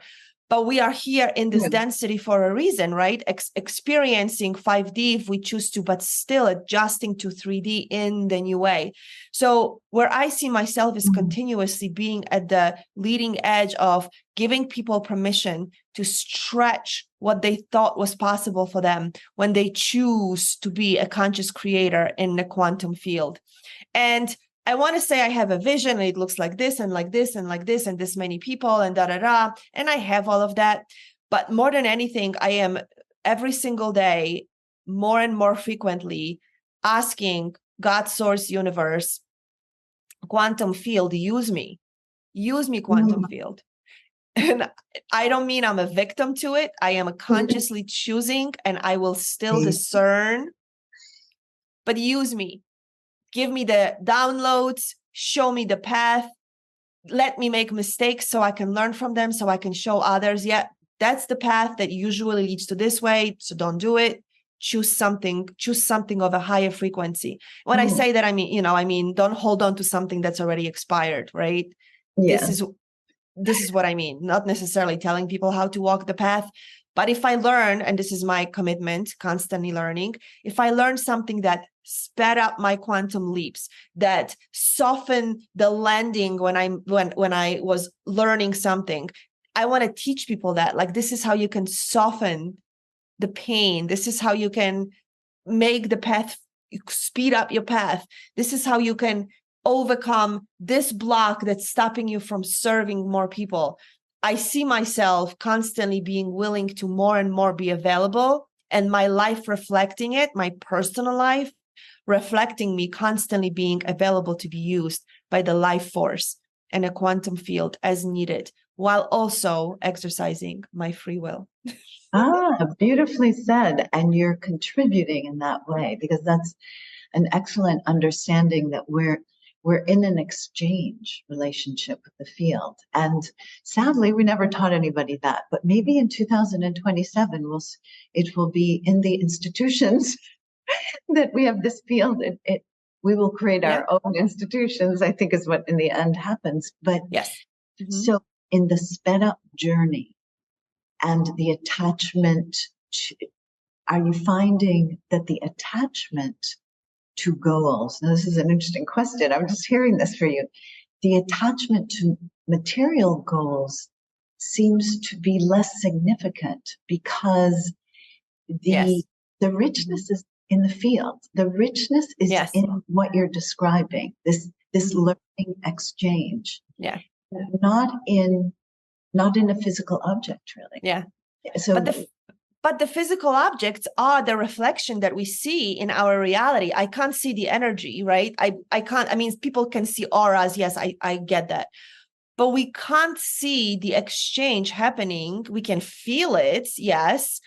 But we are here in this density for a reason, right? Experiencing 5D if we choose to, but still adjusting to 3D in the new way. So where I see myself is continuously being at the leading edge of giving people permission to stretch what they thought was possible for them when they choose to be a conscious creator in the quantum field. And I want to say I have a vision and it looks like this and like this and like this and this many people and da-da-da. And I have all of that. But more than anything, I am every single day, more and more frequently asking God, source, universe, quantum field, use me, quantum field. And I don't mean I'm a victim to it. I am consciously choosing, and I will still discern, but use me. Give me the downloads, show me the path, let me make mistakes so I can learn from them, so I can show others, yeah, that's the path that usually leads to this way, so don't do it. Choose something of a higher frequency. When I say that, I mean, don't hold on to something that's already expired, right? Yeah. This is what I mean, not necessarily telling people how to walk the path. But if I learn, and this is my commitment, constantly learning, if I learn something that sped up my quantum leaps, that softened the landing when I was learning something, I want to teach people that, like, this is how you can soften the pain. This is how you can make the path, speed up your path. This is how you can overcome this block that's stopping you from serving more people. I see myself constantly being willing to more and more be available, and my life reflecting it, my personal life reflecting me constantly being available to be used by the life force and a quantum field as needed, while also exercising my free will. Beautifully said. And you're contributing in that way, because that's an excellent understanding that we're in an exchange relationship with the field. And sadly, we never taught anybody that, but maybe in 2027, it will be in the institutions that we have this field. We will create our own institutions, I think, is what in the end happens. But yes. So in the sped up journey and the attachment are you finding that the attachment to goals, now this is an interesting question, I'm just hearing this for you, the attachment to material goals seems to be less significant because the richness is in the field. The richness is in what you're describing, this learning exchange. Yeah. Not in a physical object, really. Yeah. So but the physical objects are the reflection that we see in our reality. I can't see the energy, right? I can't, I mean, people can see auras. Yes, I get that. But we can't see the exchange happening. We can feel it, yes,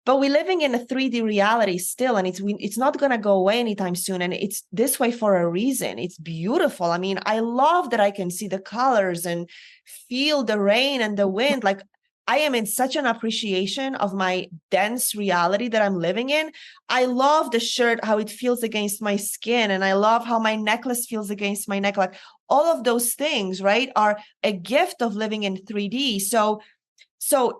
but we're living in a 3D reality still, and it's not going to go away anytime soon. And it's this way for a reason. It's beautiful. I mean, I love that I can see the colors and feel the rain and the wind. Like, I am in such an appreciation of my dense reality that I'm living in. I love the shirt, how it feels against my skin. And I love how my necklace feels against my neck. Like, all of those things, right, are a gift of living in 3D. So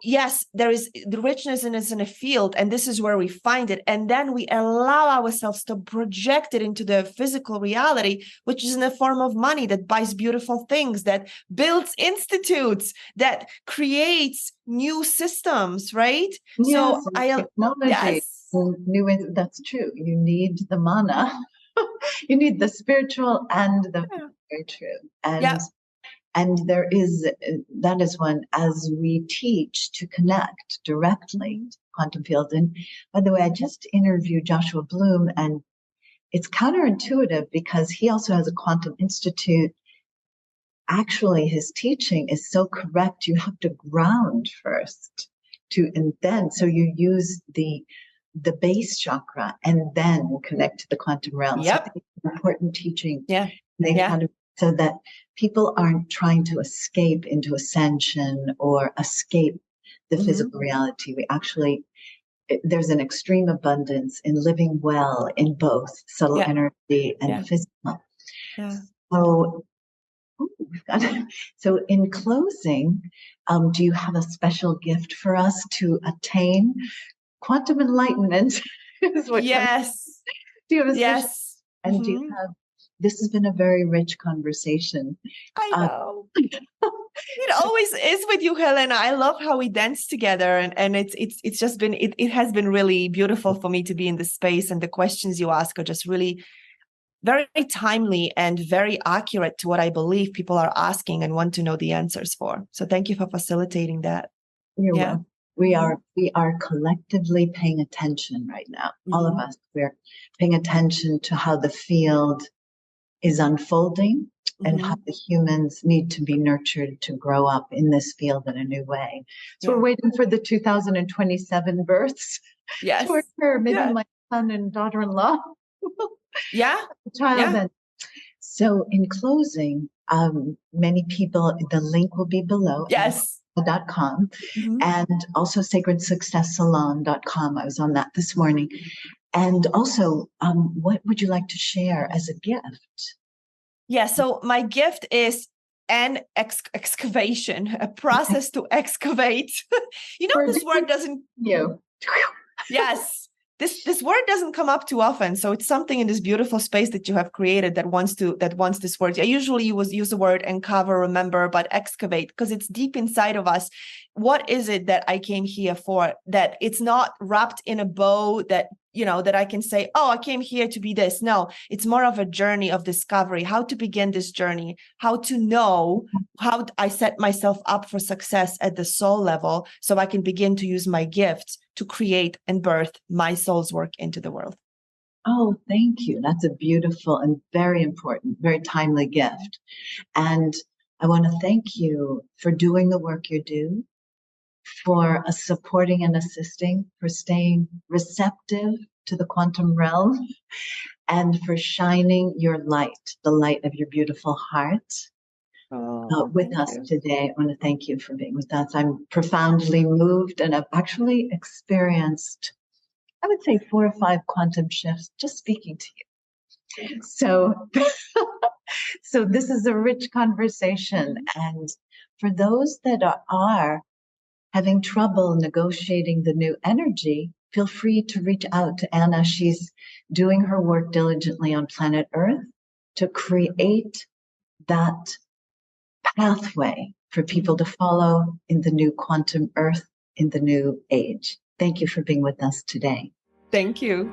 yes, there is the richness in a field, and this is where we find it. And then we allow ourselves to project it into the physical reality, which is in the form of money that buys beautiful things, that builds institutes, that creates new systems, right? Yes, So technology. yes. That's true. You need the mana. You need the spiritual and the very true. And that is one, as we teach to connect directly to quantum field. And by the way, I just interviewed Joshua Bloom, and it's counterintuitive because he also has a quantum institute. Actually, his teaching is so correct. You have to ground first and then, so you use the base chakra and then connect to the quantum realm. Yep. So it's an important teaching. Yeah. So that people aren't trying to escape into ascension or escape the physical reality. There's an extreme abundance in living well in both subtle energy and physical. Yeah. So in closing, do you have a special gift for us to attain quantum enlightenment? Yes. Do you have a yes. special, and do you have, this has been a very rich conversation. I know. It always is with you, Helena. I love how we dance together, and it's just been it has been really beautiful for me to be in this space, and the questions you ask are just really very timely and very accurate to what I believe people are asking and want to know the answers for. So thank you for facilitating that. You're welcome. We are collectively paying attention right now. All of us, we're paying attention to how the field is unfolding and how the humans need to be nurtured to grow up in this field in a new way. So we're waiting for the 2027 births to occur. Maybe my son and daughter-in-law. Child. So in closing, many people, the link will be below. .com and also sacredsuccesssalon.com. I was on that this morning. And also, what would you like to share as a gift? So my gift is an excavation, a process to excavate. This word doesn't. Yes. This word doesn't come up too often, so it's something in this beautiful space that you have created that wants this word. I usually use the word uncover, remember, but excavate, because it's deep inside of us. What is it that I came here for? That it's not wrapped in a bow that that I can say, oh, I came here to be this. No, it's more of a journey of discovery. How to begin this journey? How to know how I set myself up for success at the soul level, so I can begin to use my gifts to create and birth my soul's work into the world. Oh, thank you. That's a beautiful and very important, very timely gift. And I want to thank you for doing the work you do, for supporting and assisting, for staying receptive to the quantum realm, and for shining your light, the light of your beautiful heart, with us today. I want to thank you for being with us. I'm profoundly moved, and I've actually experienced, I would say, 4 or 5 quantum shifts just speaking to you. So, so this is a rich conversation. And for those that are having trouble negotiating the new energy, feel free to reach out to Anna. She's doing her work diligently on planet Earth to create that pathway for people to follow in the new quantum Earth, in the new age. Thank you for being with us today. Thank you.